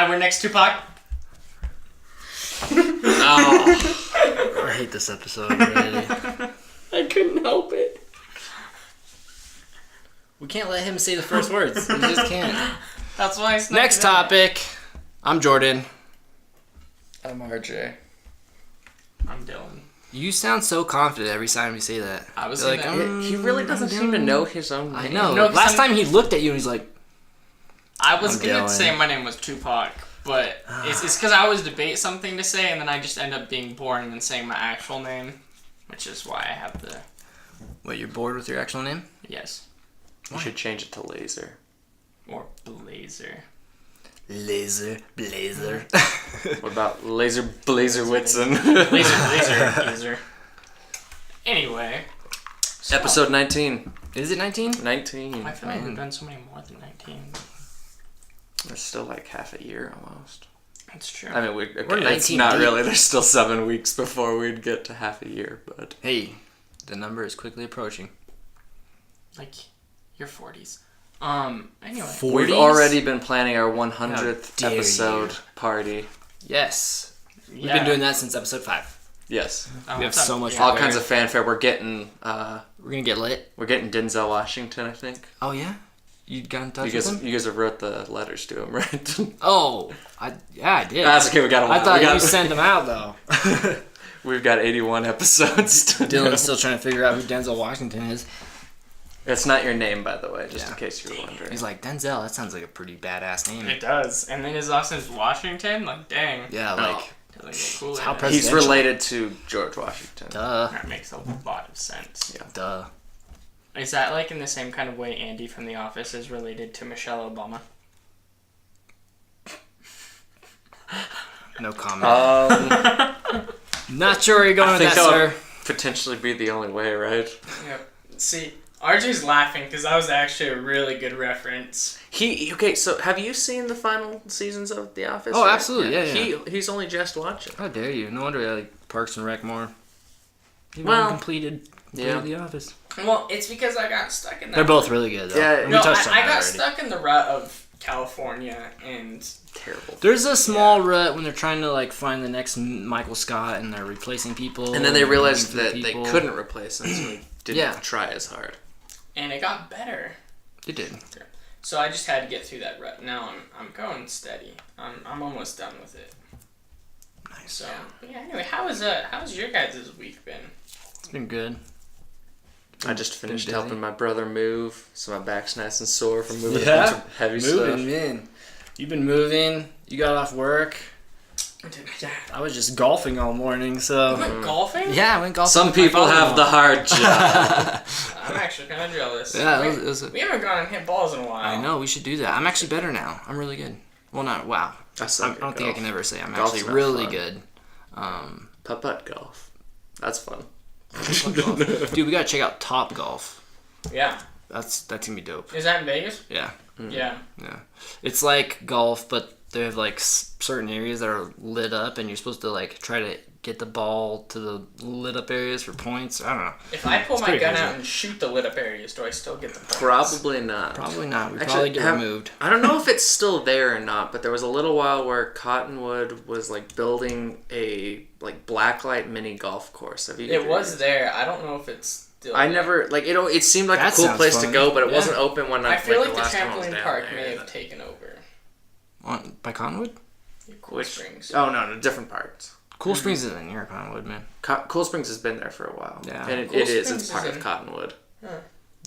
Hi, we're next Tupac. Oh, I hate this episode already. I couldn't help it. We can't let him say the first words. We just can't. That's why it's not Next topic. I'm Jordan. I'm RJ. I'm Dylan. You sound so confident every time you say that. I was You're like, He really doesn't seem to know his own name. I know. No, 'cause Last time he looked at you and he's like, I was I'm gonna Dylan. say my name was Tupac, but it's because I always debate something to say, and then I just end up being boring and saying my actual name, which is why I have the wait, you're bored with your actual name? yes You should change it to Laser. or Blazer. Laser, blazer. What about Laser Blazer Whitson? Blazer. Anyway, so, Episode 19. Is it 19? 19. I feel like we've done so many more than 19. There's still like half a year almost. That's true. I mean, We're it's 19 not deep. really. There's still 7 weeks before we'd get to half a year, but... Hey, the number is quickly approaching. Like your 40s. Anyway. 40s? We've already been planning our How 100th dare episode you. party. Yes. We've Yeah. been doing that since episode 5. Yes. Oh, We have so much All Yeah. kinds of fanfare. We're getting We're gonna get lit. Denzel Washington, I think. Oh, yeah? You got in touch You with guys, him? you guys have wrote the letters to him, right? Oh, I did. That's okay. We got. I thought we got, you sent them out, though. We've got 81 episodes. To do. Dylan's still trying to figure out who Denzel Washington is. It's not your name, by the way, just Yeah. in case you were wondering. He's like, Denzel, that sounds like a pretty badass name. It does. And then his last name's Washington? Like, dang. Yeah, like, Like, cool. It's how it is. pres- He's presidential. related to George Washington. duh. That makes a lot of sense. Yeah. Duh. Is that like in the same kind of way Andy from The Office is related to Michelle Obama? No comment. Not sure where you're going I with think that, that would sir. potentially be the only way, right? Yep. See, RJ's laughing because that was actually a really good reference. Okay, so have you seen the final seasons of The Office? Oh, yet? absolutely, yeah. He's only just watching. How dare you? No wonder I like Parks and Rec more. Even Well, completed yeah. The Office. Well, it's because I got stuck in that. They're both really good, though. Yeah, We No, touched on I that got already. stuck in the rut of California and Terrible. There's a small rut when they're trying to like find the next Michael Scott and they're replacing people. And then they realized bringing that they people. couldn't replace him, so they didn't Yeah. try as hard. and it got better. They did. So I just had to get through that rut. Now I'm going steady. I'm almost done with it. Nice. So yeah. Anyway, how's your guys' week been? It's been good. I just finished busy. helping my brother move, so my back's nice and sore from moving a Yeah? bunch of heavy Moving, stuff. man. You've been moving. You got off work. Yeah. I was just golfing all morning, so. You went golfing? Yeah, I went golfing. Some with my people have father-in-law. the hard job. I'm actually kind of jealous. Yeah, we, it was we haven't gone and hit balls in a while. I know, we should do that. I'm actually better now. I'm really good. Well, not wow. I suck I at don't think I golf. can ever say I'm Golf's actually not really fun. good. Putt-putt golf. That's fun. Dude, we gotta check out Top Golf. Yeah. That's gonna be dope. Is that in Vegas? Yeah, Yeah. yeah. It's like golf, but they have like certain areas that are lit up, and you're supposed to like try to get the ball to the lit up areas for points. I don't know. If I pull It's my pretty gun crazy. out and shoot the lit up areas, do I still get the points? Probably not. Probably not. We Actually, probably get removed. I don't know if it's still there or not, but there was a little while where Cottonwood was like building a like blacklight mini golf course. Have you? It was there. I don't know if it's still I there. never like it seemed like That a cool sounds place fun. to go, but it Yeah. wasn't open when I feel like the the last time I was trampoline down park there. may have taken over. By Conwood? Cool Which Springs. Oh no, different parts. Cool Springs isn't near Conwood, man. Cool Springs has been there for a while. Yeah. And Cool it is. Springs It's part is of Cottonwood.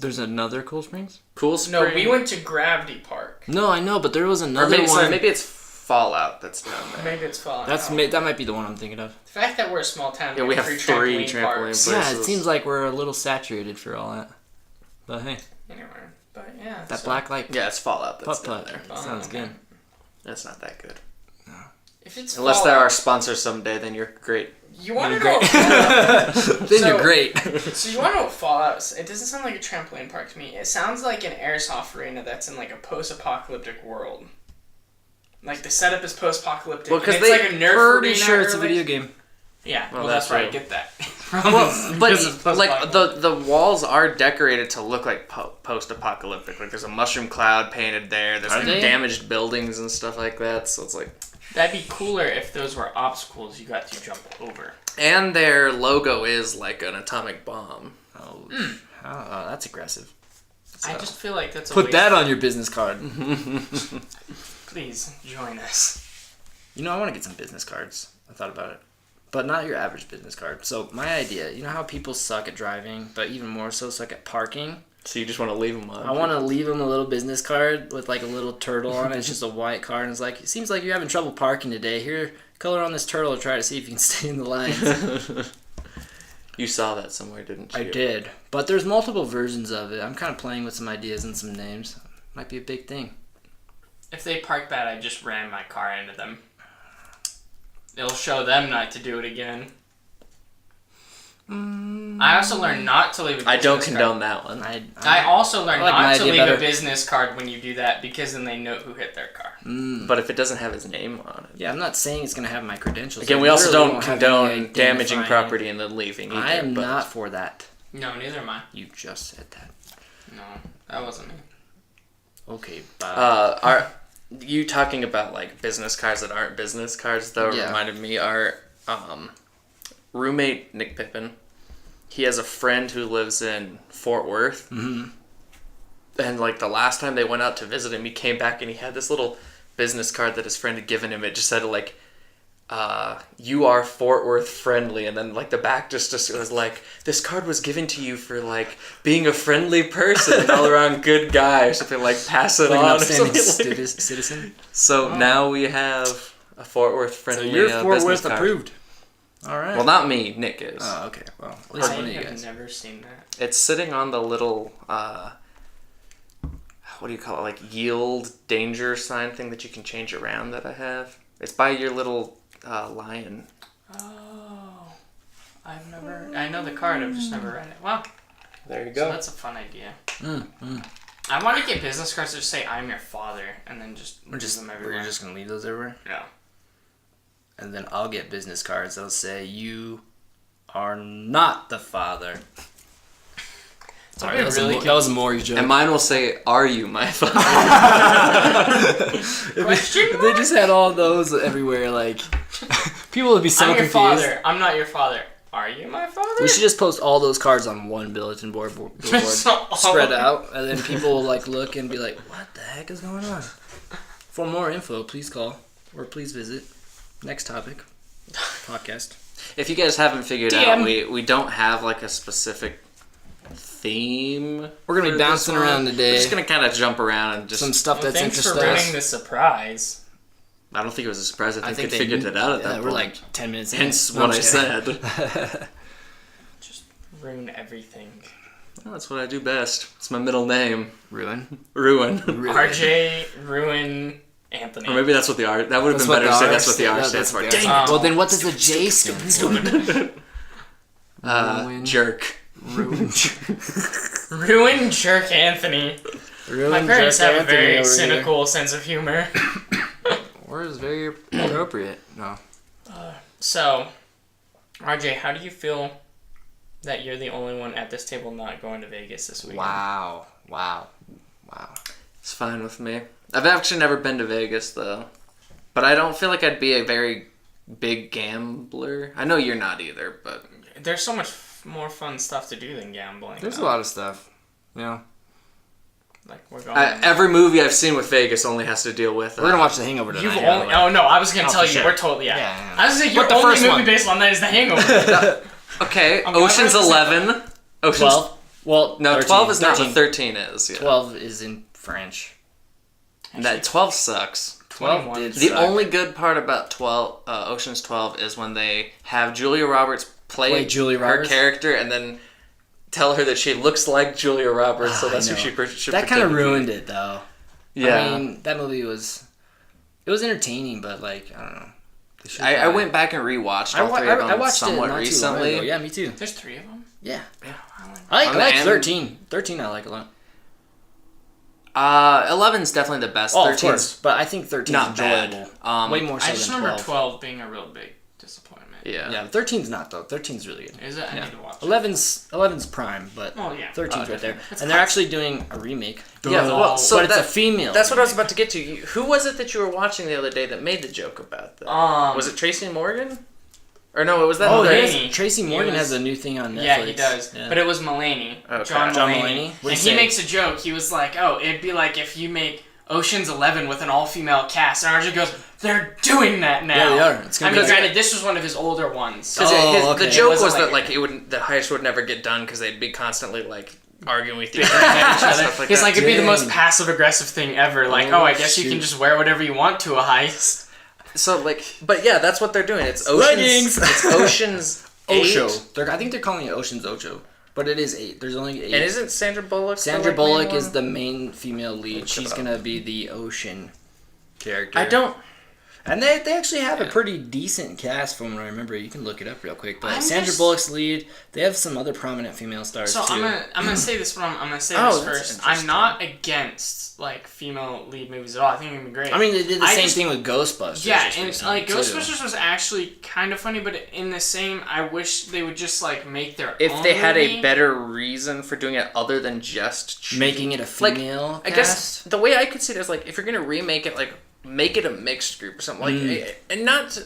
There's another Cool Springs? Cool No, Springs. we went to Gravity Park. No, I know, but there was Or another maybe, one. sorry, maybe it's Fallout that's down there. Maybe it's falling That's out. that might be the one I'm thinking of. The fact that we're a small town, Yeah, we have 3 trampoline parks. places. Yeah, it seems like we're a little saturated for all that. But hey, Anyway, but yeah. that so- black light Yeah, it's Fallout that's putt down putt there. sounds okay. good. That's not that good. If it's Unless they're Fallout, our sponsor someday, then you're great. you want to You're know. great. What Then So- you're great. So you want to know what Fallout is? It doesn't sound like a trampoline park to me. It sounds like an airsoft arena that's in like a post-apocalyptic world. Like the setup is post-apocalyptic. Well, and 'cause it's they- like a Nerf Pretty arena sure it's or a like- video game. Yeah, Well, well, that's that's why I real. get that. Well, but Because it's like the walls are decorated to look like post-apocalyptic. Like there's a mushroom cloud painted there. There's Are like they? damaged buildings and stuff like that. So it's like, That'd be cooler if those were obstacles you got to jump over. and their logo is like an atomic bomb. Oh, that's aggressive. I just feel like that's a Put waste. that on your business card. Please join us. You know, I want to get some business cards. I thought about it. But not your average business card. So my idea, you know how people suck at driving, but even more so suck at parking? So you just want to leave them on? I want to leave them a little business card with like a little turtle on it. It's just a white card. And it's like, it seems like you're having trouble parking today. Here, color on this turtle to try to see if you can stay in the lines. You saw that somewhere, didn't you? I did. But there's multiple versions of it. I'm kind of playing with some ideas and some names. Might be a big thing. If they park bad, I just ran my car into them. It'll show them not to do it again. I also learned not to leave a business I don't card. condone that one. I also learned I like my not to idea leave better. a business card when you do that because then they know who hit their car. But if it doesn't have his name on it. Yeah, I'm not saying it's going to have my credentials. Again, I we also literally don't have condone any damaging identifying- property and then leaving either. I am but not for that. No, neither am I. You just said that. No, that wasn't me. Okay, bye. Are you talking about like business cards that aren't business cards though? Yeah. Reminded me our roommate Nick Pippin. He has a friend who lives in Fort Worth. Mm-hmm. And like the last time they went out to visit him, he came back and he had this little business card that his friend had given him. It just said like, "You are Fort Worth friendly," and then like the back just was like, "This card was given to you for like being a friendly person, an all around good guy," or something like. Pass it Like an on. Or upstanding something like. citizen. So now we have a Fort Worth So friendly. you're Fort business Worth card. approved. All right. Well, not me. Nick is. Oh, okay. Well, at least I one of you have guys. never seen that. It's sitting on the little, what do you call it, like yield danger sign thing that you can change around that I have. It's by your little lion. Oh, I know the card. I've just never read it. Wow. There you So go. that's a fun idea. I want to get business cards that just say "I'm your father" and then just use them everywhere. We're just gonna leave those everywhere, Yeah. and then I'll get business cards that'll say you are not the father. Sorry, That'd be really that was a Maury joke. And mine will say, "Are you my father?" Question If they just had all those everywhere, like people would be so I'm your confused. father. I'm not your father. Are you my father? We should just post all those cards on one bulletin board, So- spread out, and then people will like look and be like, "What the heck is going on?" For more info, please call or please visit. Next topic, podcast. If you guys haven't figured DM. out, we don't have like a specific theme. We're gonna be for this bouncing one. around today. We're just gonna kind of jump around and just. Some stuff Well, that's thanks for interesting. ruining the surprise. I don't think it was a surprise. I think, they they figured it out at that yeah, point. we're like 10 minutes in. Hence No, what I'm I just kidding. said. Just ruin everything. Well, that's what I do best. It's my middle name. Ruin. Ruin. RJ, ruin Anthony. Or maybe that's what the R. That would have That's been what better the to say. R That's what the R sta- stands for. that's what the Dang R- it. Well, then what does the J stand for? Ruin. Jerk. Ruin. Ruin jerk Anthony. Ruin My parents Jack have a Anthony very over cynical sense of humor. Here. Word is very appropriate. No. So, RJ, how do you feel that you're the only one at this table not going to Vegas this weekend? Wow. It's fine with me. I've actually never been to Vegas though, but I don't feel like I'd be a very big gambler. I know you're not either, but There's so much more fun stuff to do than gambling. There's a though. lot of stuff. Yeah. Like we're going. every movie I've seen with Vegas only has to deal with. We're gonna watch The Hangover tonight. You've by the only. way. Oh no, I was gonna Oh, tell for you. sure. We're totally yeah. Yeah. I was gonna say your But the only first movie one. based on that is The Hangover. Okay, I'm glad Ocean's we're at the same 11. Ocean's 12. Well, No, 13, 12 is not, 13. but 13 is. Yeah. 12 is in French. That 12 sucks. 12 21. did The suck. only good part about Ocean's 12 is when they have Julia Roberts play Julia her Roberts? character and then tell her that she looks like Julia Roberts, so I that's who know. she should That kind of pretend to be. ruined it, though. Yeah. I mean, that movie was... It was entertaining, but, like, I don't know. They should've I probably- went back and rewatched I all wa- three of I them watched it somewhat not too long recently. ago. Yeah, me too. There's 3 of them. Yeah. Yeah. I On the like end- 13. 13 I like a lot. 11's definitely the best. Oh, 13's of course. But I think 13 is not enjoyable. bad. Way more so I just than remember 12. 12 being a real big disappointment. Yeah. Yeah, 13's not though. 13's really good. Is it? I Yeah. need to watch it. 11's prime, but Oh, yeah. 13's right there. It's And they're actually doing a remake. Yeah, well, so but it's a that- female. That's what I was remake. about to get to. Who was it that you were watching the other day that made the joke about that? Was it Tracy Morgan? Or no, it was that. Oh, other- Mulaney. Tracy Morgan He was- has a new thing on Netflix. Yeah, he does. Yeah. But it was Mulaney. Okay. John John Mulaney. Mulaney? What'd And he he say? makes a joke. He was like, oh, it'd be like if you make Ocean's 11 with an all-female cast. And Arjun goes, they're doing that now. Yeah, they are. It's I gonna mean, be- granted, this was one of his older ones. Because okay. the It joke wasn't was that like- like it would the heist would never get done because they'd be constantly like arguing with each Bickering at each other. stuff like He's that. like, it'd be the most Dang. passive-aggressive thing ever. Like, Oh, I guess you shoot. can just wear whatever you want to a heist. So like, but yeah, that's what they're doing. It's Ocean's. Leggings. It's Ocean's 8. Ocho. I think they're calling it Ocean's Ocho, but it is 8. There's only 8. And isn't Sandra Bullock? Sandra the, Bullock main is one? the main female lead. Look She's it up. gonna be the ocean character. I don't. And they actually have a pretty decent cast from what I remember. You can look it up real quick. But I'm Sandra just- Bullock's lead. They have some other prominent female stars So too. I'm gonna say this, but I'm gonna say Oh, this that's first. interesting. I'm not against like female lead movies at all. I think it'd be great. I mean, they did the I same just- thing with Ghostbusters. yeah, just and recently, like too. Ghostbusters was actually kind of funny, but in the same, I wish they would just like make their If own they had movie. a better reason for doing it other than just choosing- Making it a female I guess the way I could see it is like if you're gonna remake it, like make it a mixed group or something like, and not.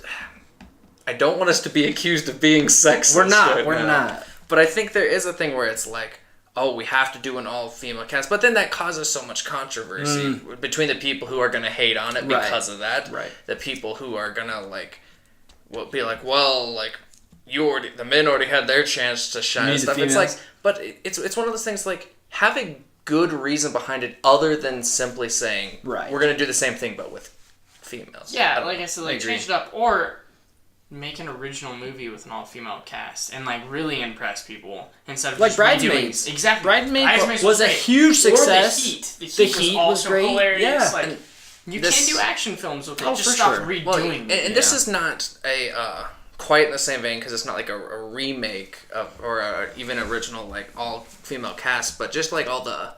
I don't want us to be accused of being sexist. We're not. right We're now. not. But I think there is a thing where it's like, oh, we have to do an all-female cast, but then that causes so much controversy between the people who are gonna hate on it Right. because of that, Right. the people who are gonna like, will be like, well, like the men already had their chance to shine You and need the stuff. It's like, females. but it's one of those things like have a good reason behind it other than simply saying Right. we're gonna do the same thing but with females. Yeah, don't like know. I said, like agree. change it up or make an original movie with an all-female cast and like really impress people instead of Like just Bridesmaids. redoing- Exactly. Bridesmaids was a great. huge Or success. The Heat. The The Heat, Heat was was also great. hilarious. Yeah. Like And you this- can do action films with it. Oh, Just for stop sure. redoing Well, it. and this is not a quite in the same vein because it's not like a remake of or even original like all female cast, but just like all the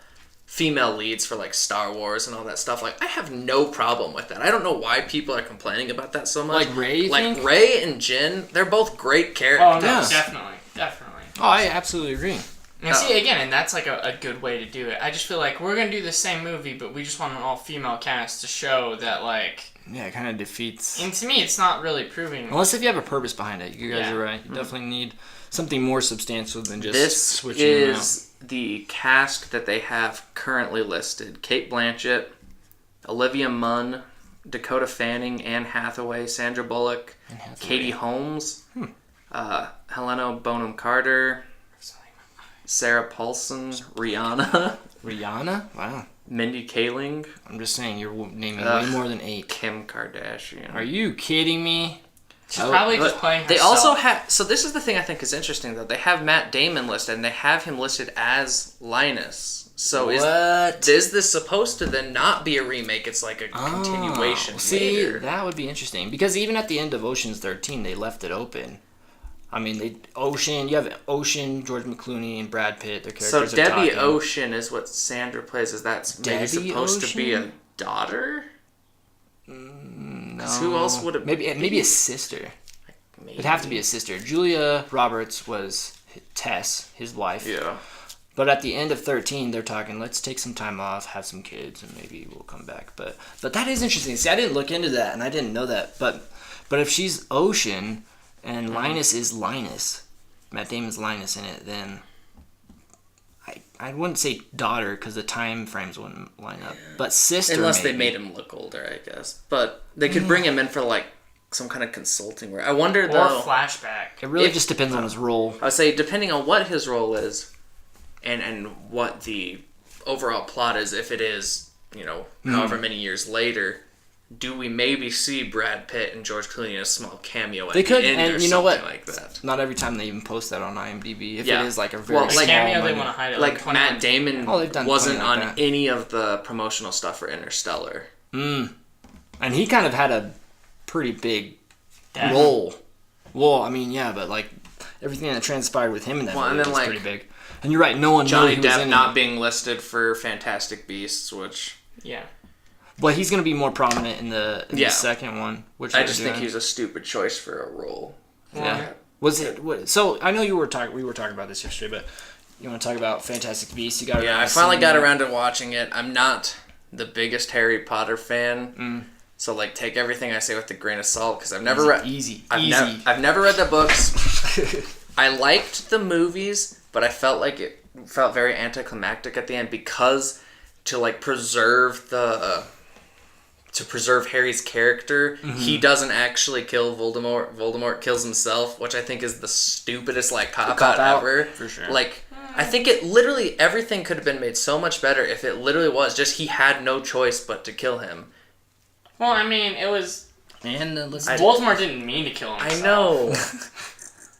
female leads for like Star Wars and all that stuff. Like I have no problem with that. I don't know why people are complaining about that so much. Like Rey, you like think? Rey and Jin, they're both great Oh, characters. no, Yeah. definitely. Oh, I absolutely agree. And see, again, and that's like a good way to do it. I just feel like we're going to do the same movie, but we just want an all-female cast to show that, like... Yeah, it kind of defeats. And to me, it's not really proving... Unless if you have a purpose behind it, you guys Yeah. are right. You definitely need something more substantial than just This switching them out. is the cast that they have currently listed: Kate Blanchett, Olivia Munn, Dakota Fanning, Anne Hathaway, Sandra Bullock, Katie Holmes, Helena Bonham Carter, Sarah Paulson, Rihanna, Rihanna? Wow. Mindy Kaling, I'm just saying, you're naming Ugh. way more than 8. Kim Kardashian. Are you kidding me? She's probably just playing herself. They also have. So this is the thing I think is interesting though. They have Matt Damon listed, and they have him listed as Linus. So What? is this supposed to then not be a remake? It's like a continuation. See, later. that would be interesting. Because even at the end of Ocean's 13, they left it open. I mean, you have Ocean, George McClooney, and Brad Pitt. Their So characters are Debbie talking. Ocean is what Sandra plays. Is that maybe Debbie supposed to be a Ocean? daughter? No. Who else would it maybe be? a sister. Maybe. It'd have to be a sister. Julia Roberts was Tess, his wife. Yeah. But at the end of 13, they're talking, let's take some time off, have some kids, and maybe we'll come back. But that is interesting. See, I didn't look into that, and I didn't know that. But if she's Ocean and Linus is Linus, Matt Damon's Linus in it, then I wouldn't say daughter because the time frames wouldn't line up. But sister, Unless they maybe. made him look older, I guess. But they could bring him in for like some kind of consulting work. I wonder Or though. flashback. It really if- just depends on his role. I would say depending on what his role is, and what the overall plot is, if it is however many years later, do we maybe see Brad Pitt and George Clooney in a small cameo at They the could, end and or you know something what? like that? Not every time they even post that on IMDb. If Yeah. it is like a very Well, small like- Cameo, they money- want to hide it. Like 21. Matt Damon Oh, they've done wasn't plenty like on that. any of the promotional stuff for Interstellar. And he kind of had a pretty big Yeah. role. Well, I mean, yeah, but like everything that transpired with him in that Well, and movie then, was like, pretty big. And you're right, no one knew Johnny he was Depp in not it. being listed for Fantastic Beasts, which Yeah. But he's gonna be more prominent in the Yeah. second one. Which I just think he's a stupid choice for a role. Yeah. Was it? So I know we were talking about this yesterday, but you want to talk about Fantastic Beasts? You got Yeah, I finally got around to watching it. I'm not the biggest Harry Potter fan, so like take everything I say with a grain of salt because I've never read. I've never read the books. I liked the movies, but I felt like it felt very anticlimactic at the end because to like preserve Harry's character, he doesn't actually kill Voldemort. Voldemort kills himself, which I think is the stupidest like cop out ever. For sure. Like, I think it literally everything could have been made so much better if it literally was just he had no choice but to kill him. Well, I mean, it was. And Voldemort didn't mean to kill himself. I know.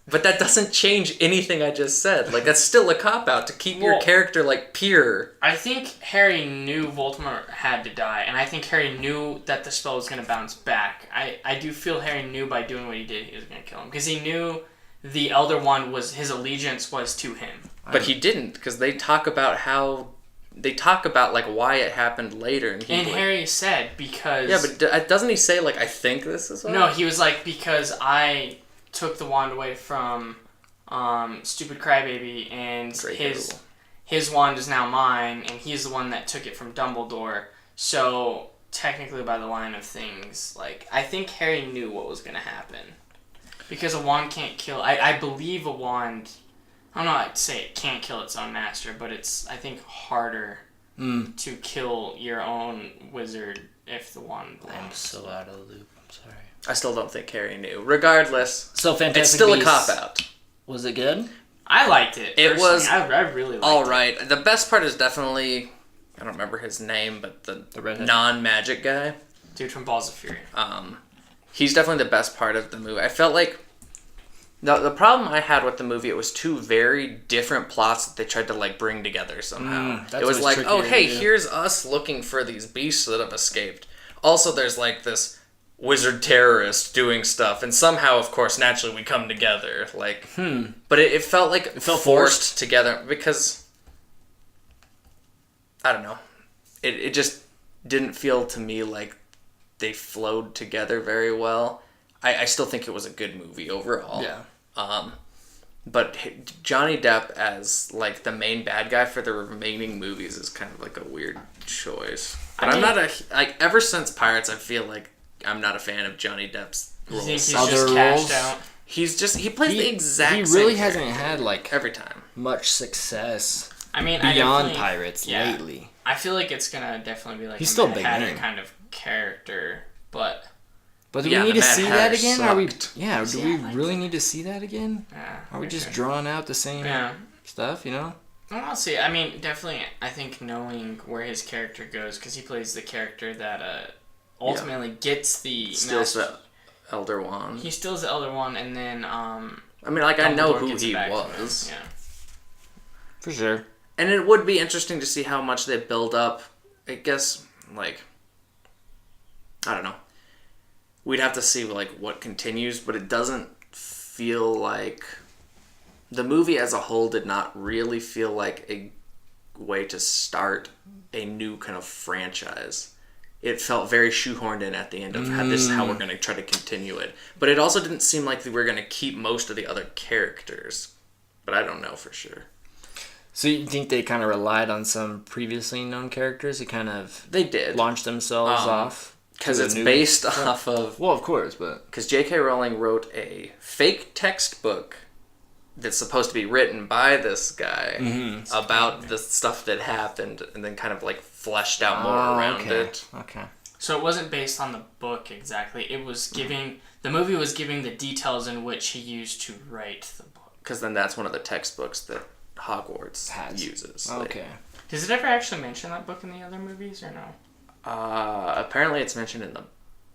But that doesn't change anything I just said. Like, that's still a cop-out to keep your character, like, pure. I think Harry knew Voldemort had to die, and I think Harry knew that the spell was going to bounce back. I do feel Harry knew by doing what he did he was going to kill him. Because he knew the Elder Wand his allegiance was to him. But he didn't, because they talk about like, why it happened later. And Harry said, because... Yeah, but doesn't he say, like, I think this is why? No, he was like, because I took the wand away from stupid Crybaby, and his wand is now mine, and he's the one that took it from Dumbledore. So technically, by the line of things, like I think Harry knew what was going to happen because a wand can't kill. I believe a wand. I don't know. I'd say it can't kill its own master, but it's I think harder to kill your own wizard if the wand belongs. I'm so out of the loop. I'm sorry. I still don't think Harry knew. Regardless, so Fantastic it's still Beasts, a cop-out. Was it good? I liked it. It was. I really liked it. All right. The best part is definitely, I don't remember his name, but the non-magic guy. Dude from Balls of Fury. He's definitely the best part of the movie. I felt like the problem I had with the movie, it was two very different plots that they tried to like bring together somehow. It was like, oh hey, here's us looking for these beasts that have escaped. Also, there's like this wizard terrorist doing stuff, and somehow, of course, naturally we come together. Like, but it felt like it felt forced together because I don't know. It just didn't feel to me like they flowed together very well. I still think it was a good movie overall. Yeah. But Johnny Depp as like the main bad guy for the remaining movies is kind of like a weird choice. But I'm not like ever since Pirates, I feel like I'm not a fan of Johnny Depp's roles. You think he's just cashed out? He plays the exact same He really character hasn't had like every time much success. I mean, beyond Pirates lately. I feel like it's gonna definitely be like he's still Mad Hatter kind of character, but do we need to see that again? Sucked. Do we really need to see that again? Yeah, Are we just drawing out the same stuff? You know. Well, I'll see. I mean, definitely. I think knowing where his character goes, because he plays the character that ultimately gets the steals the Elder Wand. He steals the Elder Wand, and then I mean, like I know who he was. Yeah. For sure. And it would be interesting to see how much they build up. I guess, like, I don't know. We'd have to see, like, what continues, but it doesn't feel like... The movie as a whole did not really feel like a way to start a new kind of franchise. It felt very shoehorned in at the end of how this is how we're going to try to continue it. But it also didn't seem like we were going to keep most of the other characters. But I don't know for sure. So you think they kind of relied on some previously known characters to kind of... They did. Launch themselves off? Because it's based off of... Well, of course, but... Because J.K. Rowling wrote a fake textbook that's supposed to be written by this guy about the stuff that happened and then kind of like fleshed out more around it. Okay. So it wasn't based on the book exactly. It was giving... The movie was giving the details in which he used to write the book. Because then that's one of the textbooks that Hogwarts uses. Okay. Does it ever actually mention that book in the other movies or no? Apparently it's mentioned in the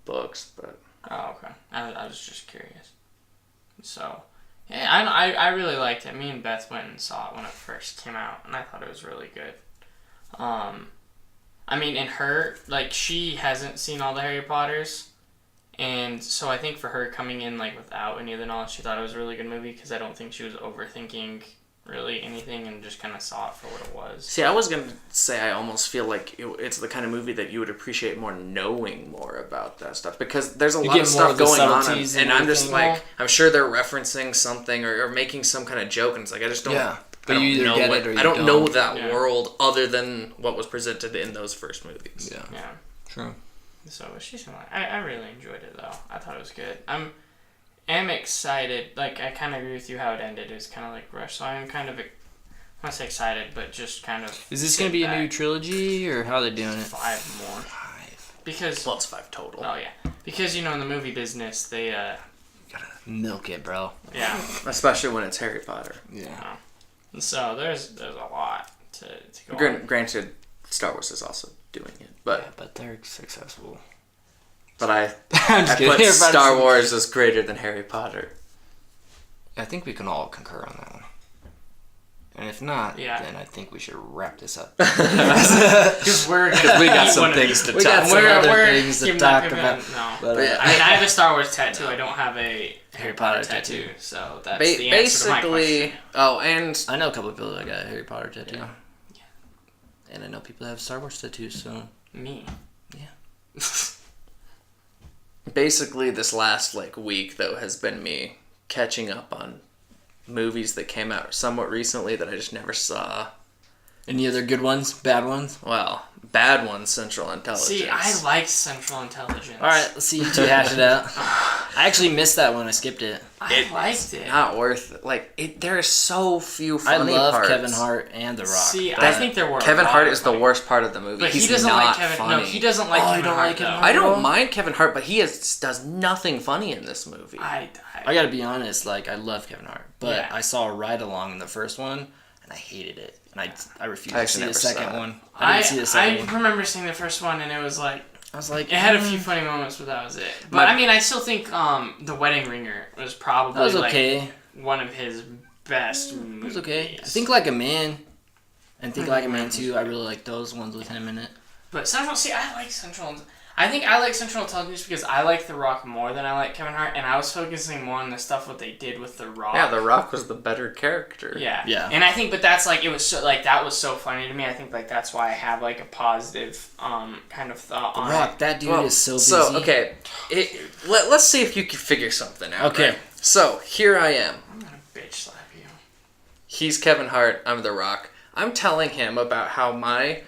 books, but... Oh, okay. I was just curious. So, yeah, I really liked it. Me and Beth went and saw it when it first came out, and I thought it was really good. I mean, in her, like, she hasn't seen all the Harry Potters, and so I think for her coming in, like, without any of the knowledge, she thought it was a really good movie, because I don't think she was overthinking, really anything and just kind of saw it for what it was. See, I was going to say I almost feel like it's the kind of movie that you would appreciate more knowing more about that stuff, because there's a lot of stuff going on, and I'm just like, I'm sure they're referencing something or making some kind of joke, and it's like, I just don't, but you either get it or you I don't don't know that world other than what was presented in those first movies. Yeah. True. So she's I really enjoyed it though. I thought it was good. I'm excited. Like, I kind of agree with you how it ended. It was kind of like rushed. So I'm kind of, I want to say excited, but just kind of. Is this going to be a new trilogy, or how are they doing it? 5 more. 5. Because. Well, it's 5 total. Oh, yeah. Because, in the movie business, they, You gotta milk it, bro. Yeah. Especially when it's Harry Potter. Yeah. And so there's a lot to go on. Granted, Star Wars is also doing it, but. Yeah, but they're successful. But I kidding. put Star Wars as greater than Harry Potter. I think we can all concur on that one. And if not, then I think we should wrap this up. Because we got some things to talk about. We're things to talk about. No. But, I have a Star Wars tattoo. I don't have a Harry Potter tattoo. So that's the answer to my question. Oh, and I know a couple of people that got a Harry Potter tattoo. Yeah. And I know people that have Star Wars tattoos, so... Me. Yeah. Basically, this last week though has been me catching up on movies that came out somewhat recently that I just never saw. Any other good ones? Bad ones? Well, bad ones, Central Intelligence. See, I like Central Intelligence. All right, let's see you two hash it out. I actually missed that one. I skipped it. I liked it. Not worth it. There are so few funny parts. I love Kevin Hart and The Rock. See, I think there were. Kevin Hart is the worst part of the movie. But He's he doesn't not like Kevin. funny. No, he doesn't like Kevin Hart. Though. I don't mind Kevin Hart, but he does nothing funny in this movie. I gotta be honest. I love Kevin Hart, but I saw a ride along in the first one, and I hated it. And I refused to see the second one. I didn't see the second one. I remember seeing the first one, and it was like... I was like... It had a few funny moments, but that was it. But, I still think The Wedding Ringer was probably, that was okay. one of his best movies. It was okay. I Think Like a Man, and Think Like a Man 2, I really like those ones with him in it. But I like Central... I think I like Central Intelligence because I like The Rock more than I like Kevin Hart, and I was focusing more on the stuff what they did with The Rock. Yeah, The Rock was the better character. Yeah. And I think, but that's it was so that was so funny to me. I think that's why I have a positive kind of thought on The Rock, that dude is so busy. So okay, let's see if you can figure something out. Okay. Right? So here I am. I'm gonna bitch slap you. He's Kevin Hart. I'm The Rock. I'm telling him about how my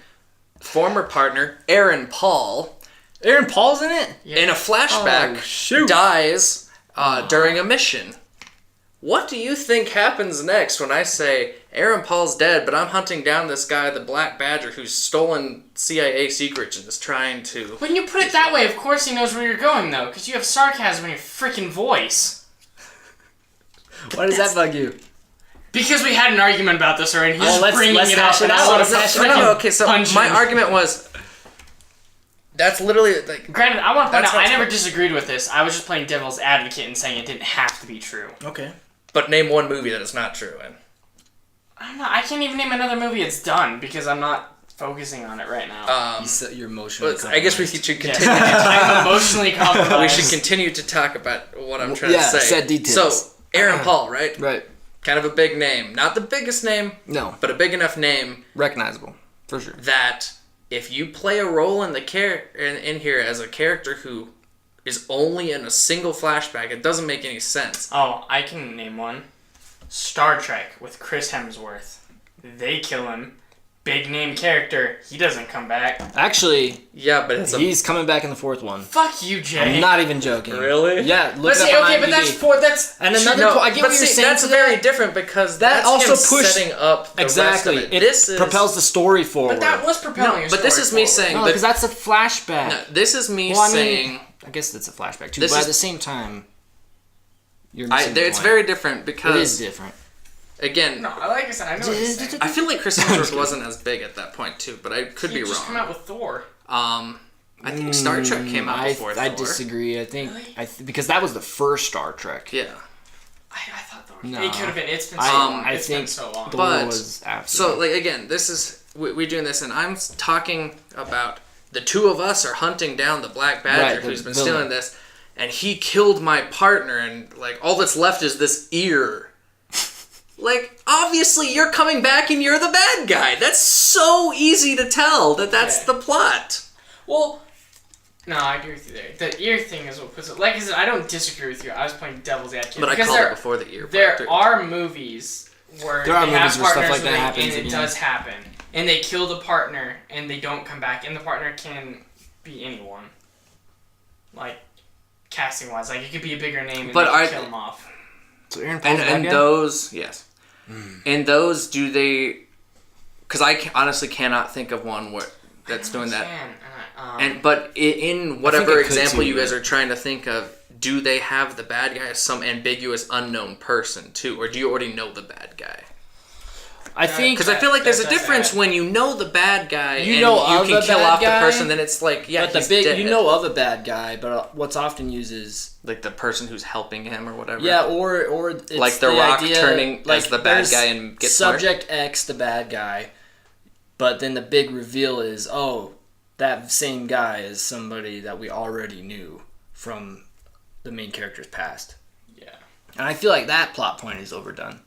former partner Aaron Paul's in it? Yeah. In a flashback, dies during a mission. What do you think happens next when I say, Aaron Paul's dead, but I'm hunting down this guy, the Black Badger, who's stolen CIA secrets and is trying to... When you put it that way, of course he knows where you're going, though, because you have sarcasm in your freaking voice. Why does that bug you? Because we had an argument about this already, and he's bringing it up, and I want to okay, so my argument was... That's literally Granted, I want to point out I never disagreed with this. I was just playing devil's advocate and saying it didn't have to be true. Okay. But name one movie that it's not true in. I can't even name another movie it's done because I'm not focusing on it right now. You're emotionally I guess we should continue. I'm emotionally compromised. We should continue to talk about what I'm trying to say. Set details. So Aaron Paul, right? Right. Kind of a big name, not the biggest name. No. But a big enough name. Recognizable, for sure. That. If you play a role in in here as a character who is only in a single flashback, it doesn't make any sense. Oh, I can name one. Star Trek with Chris Hemsworth. They kill him. Big name character. He doesn't come back. Actually, yeah, but he's coming back in the fourth one. Fuck you, Jay. I'm not even joking. Really? Yeah. Look but up but that's and another. I get what you're saying. That's very different because that also pushed setting up the exactly. Rest of it. This propels the story forward. But that was propelling. But this is me saying. No, because that's a flashback. No, this is me saying. I guess that's a flashback too. But at the same time, you're missing it's very different because it is different. Again, no, like I said, I know what you're saying. I feel like Chris Hemsworth wasn't as big at that point too, but I could be wrong. He just came out with Thor. I think Star Trek came out before Thor. I disagree. I think because that was the first Star Trek. Yeah. I thought Thor. No. It could have been. It's been so long. It's been so long. Thor was after. So again, this is we're doing this, and I'm talking about the two of us are hunting down the Black Badger who's been stealing this, and he killed my partner, and all that's left is this ear. like, obviously you're coming back and you're the bad guy. That's so easy to tell that's the plot. Well, no, I agree with you there. The ear thing is what puts it... Like I said, I don't disagree with you. I was playing devil's advocate. But I called it before the ear part. There are movies where they have stuff partners like that happens and it does happen. And they kill the partner and they don't come back. And the partner can be anyone. Like, casting-wise. Like, it could be a bigger name and they can kill them off. So Aaron Paul's and those, yes. And those, do they... Because I honestly cannot think of one that's doing that. But in whatever example you guys are trying to think of, do they have the bad guy as some ambiguous unknown person too, or do you already know the bad guy? I think because I feel like there's a difference when you know the bad guy and you can kill off the person. Then it's like but he's dead. You know of a bad guy, but what's often used is like the person who's helping him or whatever. Yeah, or it's like the Rock idea, turning like as the bad guy and gets subject X, the bad guy, but then the big reveal is that same guy is somebody that we already knew from the main character's past. Yeah. And I feel like that plot point is overdone.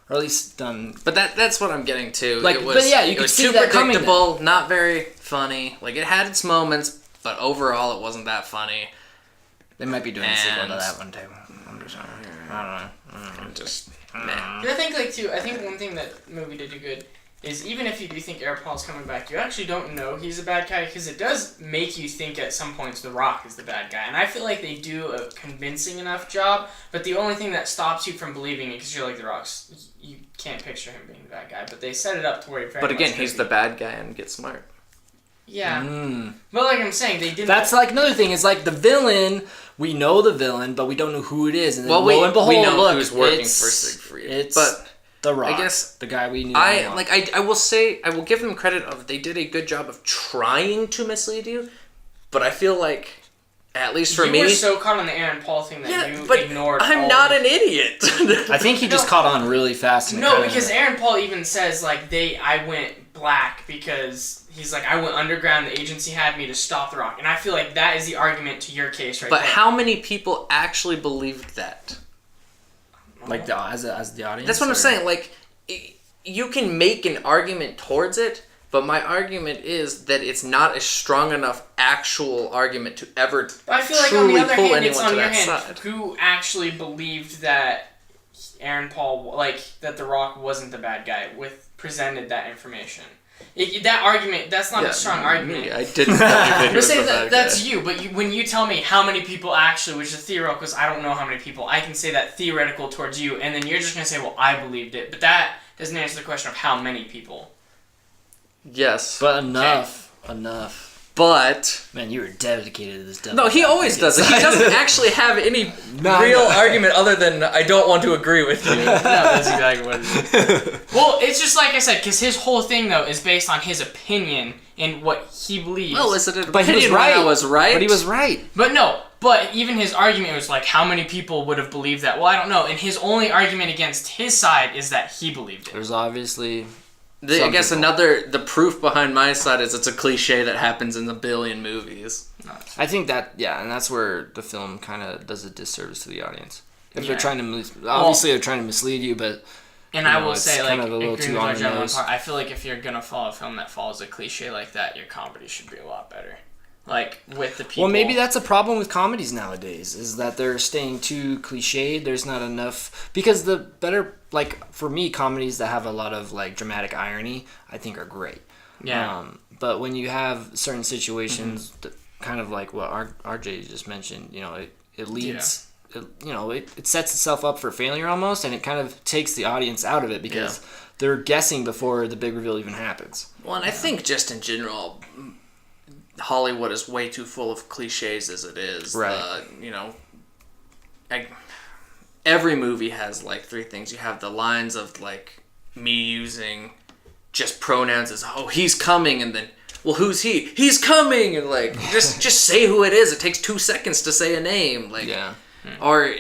Or at least done... But that's what I'm getting to. Like, it was, but yeah, you could see that coming. Too predictable, not very funny. Like, it had its moments, but overall it wasn't that funny. They might be doing a sequel to that one, too. I'm just I don't know. I think one thing that movie did do good is even if you do think Aaron Paul's coming back, you actually don't know he's a bad guy because it does make you think at some points The Rock is the bad guy. And I feel like they do a convincing enough job, but the only thing that stops you from believing it, because you're like The Rock's, you can't picture him being the bad guy, but they set it up to where But again, he's the bad guy and Get Smart. Yeah. But like I'm saying, they didn't... That's like another thing, is like the villain, we know the villain, but we don't know who it is. And then lo and behold, we know who's working for Siegfried. But... The Rock, I guess the guy we knew. I will say I will give them credit of they did a good job of trying to mislead you, but I feel like at least for me, you were so caught on the Aaron Paul thing that you ignored. I'm not an idiot. I think he just caught on really fast. Because Aaron Paul even says like I went black because he's like I went underground. The agency had me to stop The Rock, and I feel like that is the argument to your case right there. But how many people actually believed that? Like as the audience? That's what I'm saying. Like, you can make an argument towards it, but my argument is that it's not a strong enough actual argument to ever I feel like on the other hand, it's on your hand. Who actually believed that Aaron Paul, that The Rock wasn't the bad guy, presented that information? That argument, that's not a strong argument. Me. I didn't know that's you, but when you tell me how many people actually, which is theoretical, because I don't know how many people, I can say that theoretical towards you, and then you're just going to say, well, I believed it. But that doesn't answer the question of how many people. Yes. But enough. But... Man, you were dedicated to this devil. No, he always does it. He doesn't actually have any real argument other than, I don't want to agree with you. No, that's exactly what it is. Well, it's just like I said, because his whole thing, though, is based on his opinion and what he believes. Well, is it an but he was right. I was right? But he was right. But even his argument was like, how many people would have believed that? Well, I don't know. And his only argument against his side is that he believed it. There's obviously... I guess the proof behind my side is it's a cliche that happens in a billion movies. I think that, and that's where the film kind of does a disservice to the audience. If they're trying to, they're trying to mislead you, but... And I will say, like, agreeing with my general part, I feel like if you're going to follow a film that follows a cliche like that, your comedy should be a lot better. Like, with the people... Well, maybe that's a problem with comedies nowadays, is that they're staying too cliched. There's not enough... Because the better... Like, for me, comedies that have a lot of, like, dramatic irony, I think are great. Yeah. But when you have certain situations, that kind of like what RJ just mentioned, it leads... Yeah. It sets itself up for failure almost, and it kind of takes the audience out of it because they're guessing before the big reveal even happens. Well, and I think just in general... Hollywood is way too full of cliches as it is. Right. Every movie has like three things. You have the lines of like me using just pronouns as he's coming, and then who's he? He's coming, and like just say who it is. It takes 2 seconds to say a name. Like or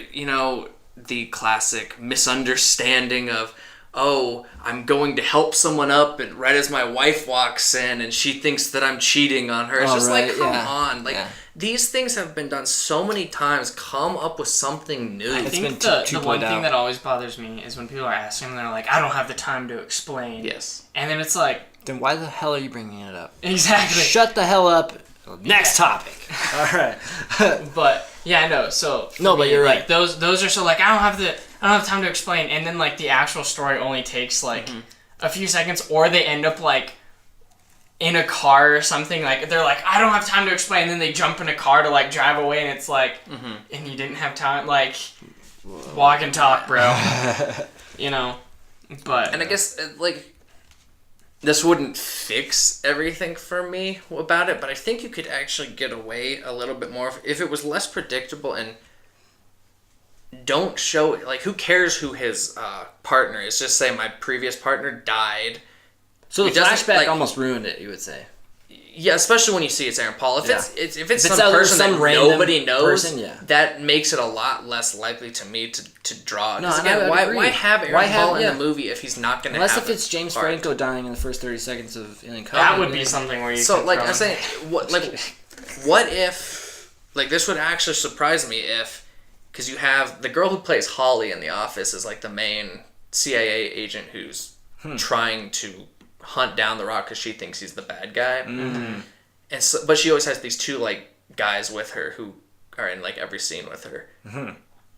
the classic misunderstanding of oh, I'm going to help someone up, and right as my wife walks in, and she thinks that I'm cheating on her. It's just like, come on. Like, these things have been done so many times. Come up with something new. I think the one thing that always bothers me is when people are asking them, they're like, I don't have the time to explain. Yes. And then it's like... Then why the hell are you bringing it up? Exactly. Shut the hell up. Next topic. All right. But yeah, no. So no, but you're right. Those are so like I don't have time to explain, and then like the actual story only takes like a few seconds, or they end up like in a car or something. Like they're like, I don't have time to explain, and then they jump in a car to like drive away, and it's like, and you didn't have time. Like, walk and talk, bro. You know. But and I guess like. This wouldn't fix everything for me about it, but I think you could actually get away a little bit more if it was less predictable and don't show it. Like, who cares who his partner is? Just say my previous partner died. So the flashback almost ruined it, you would say. Yeah, especially when you see it's Aaron Paul. If it's some some person that nobody knows, person, that makes it a lot less likely to me to draw. No, again, why have Aaron Paul in the movie if he's not going to have unless if it's James Franco dying in the first 30 seconds of Alien Covenant. That would be something where you So, like, I'm saying, what if... Like, this would actually surprise me if... Because you have... The girl who plays Holly in The Office is, like, the main CIA agent who's trying to... hunt down the Rock because she thinks he's the bad guy, and so, but she always has these two like guys with her who are in like every scene with her.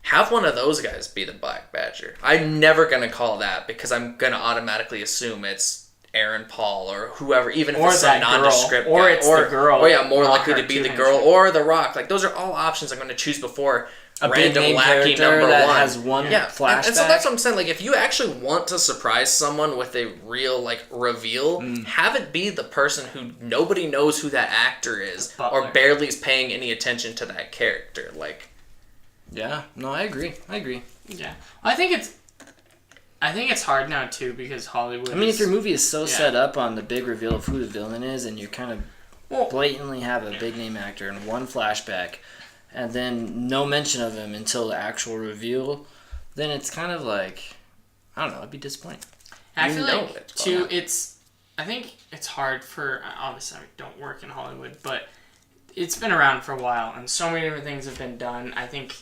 Have one of those guys be the Black Badger. I'm never gonna call that because I'm gonna automatically assume it's Aaron Paul or whoever, even if it's some nondescript or guy. It's the girl, or more likely to be the girl or the Rock. Like, those are all options I'm gonna choose before a random big wacky number that one has one flashback. And so that's what I'm saying. Like, if you actually want to surprise someone with a real like reveal, have it be the person who nobody knows who that actor is or barely is paying any attention to that character. Like, yeah, no, I agree. Yeah, I think it's hard now too because Hollywood. I mean, if your movie is so set up on the big reveal of who the villain is, and you kind of blatantly have a big name actor in one flashback. And then no mention of him until the actual reveal, then it's kind of like, I don't know, it'd be disappointing. I feel like, too, I think it's hard for, obviously I don't work in Hollywood, but it's been around for a while, and so many different things have been done. I think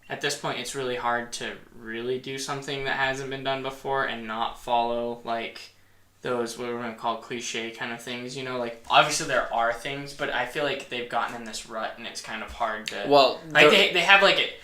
at this point it's really hard to really do something that hasn't been done before and not follow, like, those, what we're going to call cliche kind of things, you know, like, obviously there are things, but I feel like they've gotten in this rut, and it's kind of hard to, like, they have, like,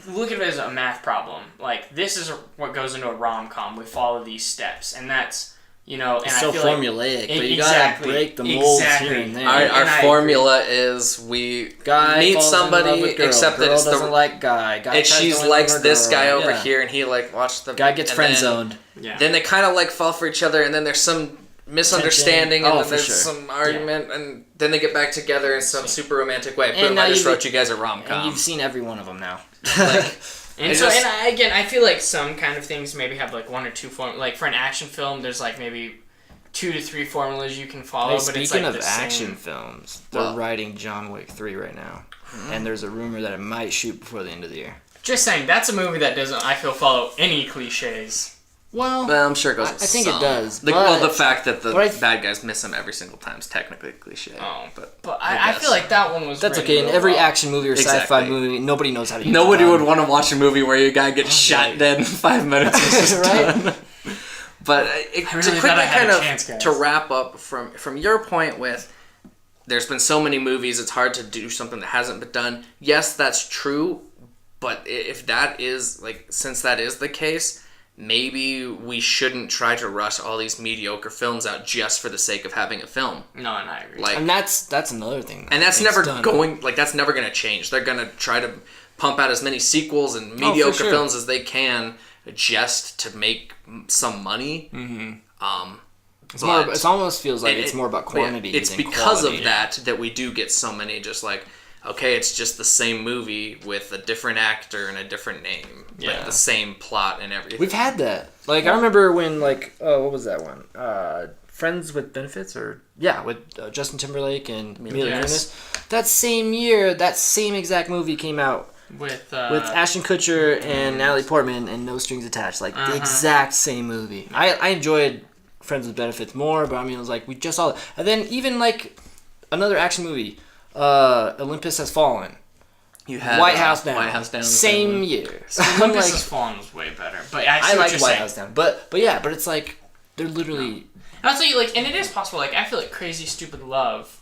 look at it as a math problem, like, this is what goes into a rom-com, we follow these steps, and that's, you know, and it's I so feel formulaic, but you gotta break the molds here and there. Our formula is we meet somebody, except that it's doesn't like guy and she likes this guy over here, and he like watched the guy gets friend zoned. Then they kind of like fall for each other, and then there's some misunderstanding, and then there's some argument, and then they get back together in some super romantic way. Boom! I just wrote you guys a rom-com. And you've seen every one of them now. And so, again, I feel like some kind of things maybe have like one or two like for an action film, there's like maybe 2 to 3 formulas you can follow. But speaking it's like of the action films, they're writing John Wick 3 right now, and there's a rumor that it might shoot before the end of the year. Just saying, that's a movie that doesn't, I feel, follow any cliches. Well, I'm sure it goes. I think it does. The fact that the bad guys miss him every single time is technically a cliche. But I feel like that one was. That's okay. In every action movie or sci-fi movie, nobody knows how to use Nobody would want to watch a movie where your guy gets shot dead in 5 minutes. Right? But to quickly kind of to wrap up from your point with, there's been so many movies, it's hard to do something that hasn't been done. Yes, that's true. But if that is since that is the case, maybe we shouldn't try to rush all these mediocre films out just for the sake of having a film. No, and I agree. And that's another thing. And that's never that's never going to change. They're going to try to pump out as many sequels and mediocre films as they can just to make some money. Mm-hmm. It almost feels like it's more about quantity. It's because of that we do get so many just like, okay, it's just the same movie with a different actor and a different name, but the same plot and everything. We've had that. Like, I remember when, what was that one? Friends with Benefits? With Justin Timberlake and Mila Kunis. That same year, that same exact movie came out, With Ashton Kutcher and Natalie Portman and No Strings Attached. Like, the exact same movie. I enjoyed Friends with Benefits more, but I mean, it was like, we just saw it. And then even, like, another action movie, Olympus Has Fallen. You had White House Down. White House Down. Same year. Olympus Has Fallen was way better. But I like White House Down. But it's like, they're literally... And I'll tell you, like, and it is possible, like, I feel like Crazy Stupid Love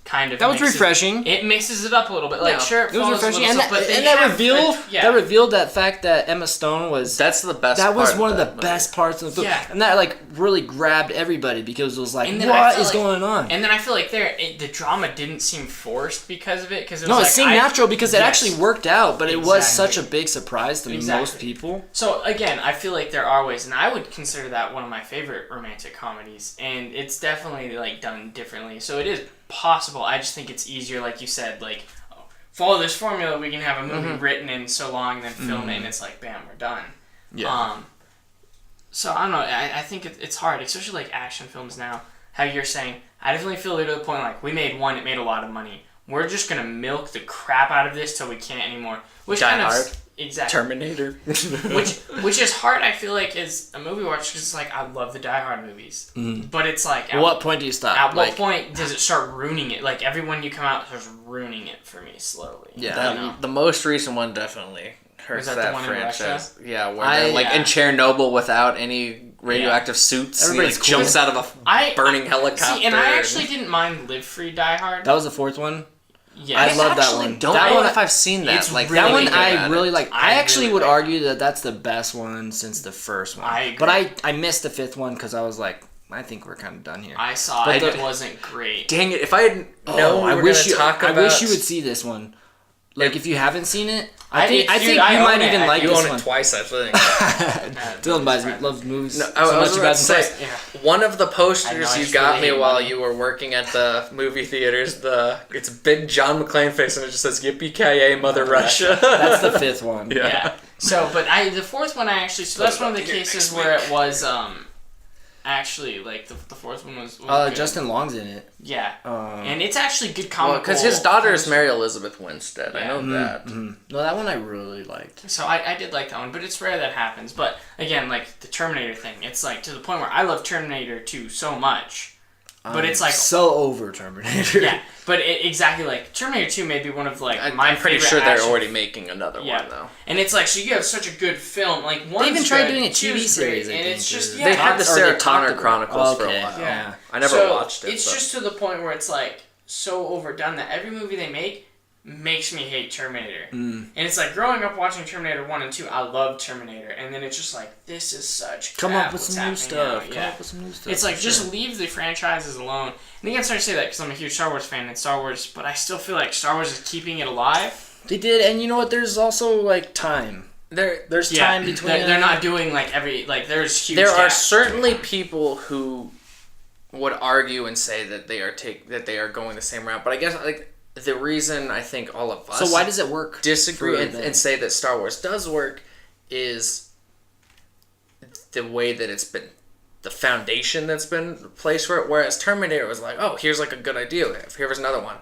kind of that was refreshing. It mixes it up a little bit. Like, sure, it was refreshing, and that revealed that fact that Emma Stone was. That's the best. That was one of the movie. best parts of the film, yeah. And that like really grabbed everybody because it was like, what is going on? And then I feel like the drama didn't seem forced because of it. Cause it seemed natural because it actually worked out, but it was such a big surprise to most people. So again, I feel like there are ways, and I would consider that one of my favorite romantic comedies, and it's definitely like done differently. So it is possible. I just think it's easier, like you said, like follow this formula. We can have a movie written in so long, and then film it, and it's like, bam, we're done. Yeah. So I don't know. I think it's hard, especially like action films now. How you're saying, I definitely feel to the point like we made one, it made a lot of money. We're just gonna milk the crap out of this till we can't anymore. Which Die Hard. Exactly. Terminator. which is hard, I feel like, as a movie watcher, because it's like, I love the Die Hard movies. But it's like... At what point do you stop? At what point does it start ruining it? Like, everyone you come out starts ruining it for me slowly. Yeah. The most recent one definitely hurts that franchise. Yeah, where they're in Chernobyl without any radioactive suits. Everybody jumps out of a burning helicopter. See, and I actually didn't mind Live Free Die Hard. That was the fourth one? Yeah, I love that one. Don't know if I've seen that. It's like really that one, good I really like. I actually would like argue that that's the best one since the first one. I agree. But I missed the fifth one because I was like, I think we're kind of done here. I saw it. It wasn't great. Dang it! If I had known we were going to talk about... I wish you would see this one. Like, if you haven't seen it, I think you own might even like this one. You own it twice, I think. Dylan loves movies so much. About to say, one of the posters you got me while you were working at the movie theaters, it's a big John McClane face, and it just says "Yippee-ki-yay, Mother Russia." That's the fifth one. Yeah. So, but the fourth one I actually... So that's one of the cases where it was... Actually, like, the fourth one was good. Justin Long's in it. Yeah. And it's actually good comical... Because his daughter is Mary Elizabeth Winstead. I know that. Mm-hmm. No, that one I really liked. So I did like that one, but it's rare that happens. But, again, like, the Terminator thing, it's, like, to the point where I love Terminator 2 so much. But it's, like... so over Terminator. Yeah. But exactly, like, Terminator 2 may be one of, like, I'm pretty sure they're already making another one, though. And it's like, so you have such a good film. Like, they even tried doing a TV series, and it's just... They had the Sarah Connor Chronicles for a while. Yeah. I never watched it. It's just to the point where it's, like, so overdone that every movie they make makes me hate Terminator. And it's like, growing up watching Terminator 1 and 2, I love Terminator. And then it's just like, this is such crap. Come up with some new stuff. It's like, just leave the franchises alone. And again, I'm sorry to say that because I'm a huge Star Wars fan and Star Wars, but I still feel like Star Wars is keeping it alive. They did, and you know what? There's also, like, time. There's time between... They're not doing, like, there's huge There gaps. are certainly people who would argue and say that they are going the same route, but I guess, like... The reason I think all of us... So why does it work? ...disagree and say that Star Wars does work is the way that it's been... The foundation that's been placed for it. Whereas Terminator was like, oh, here's like a good idea. Here's another one.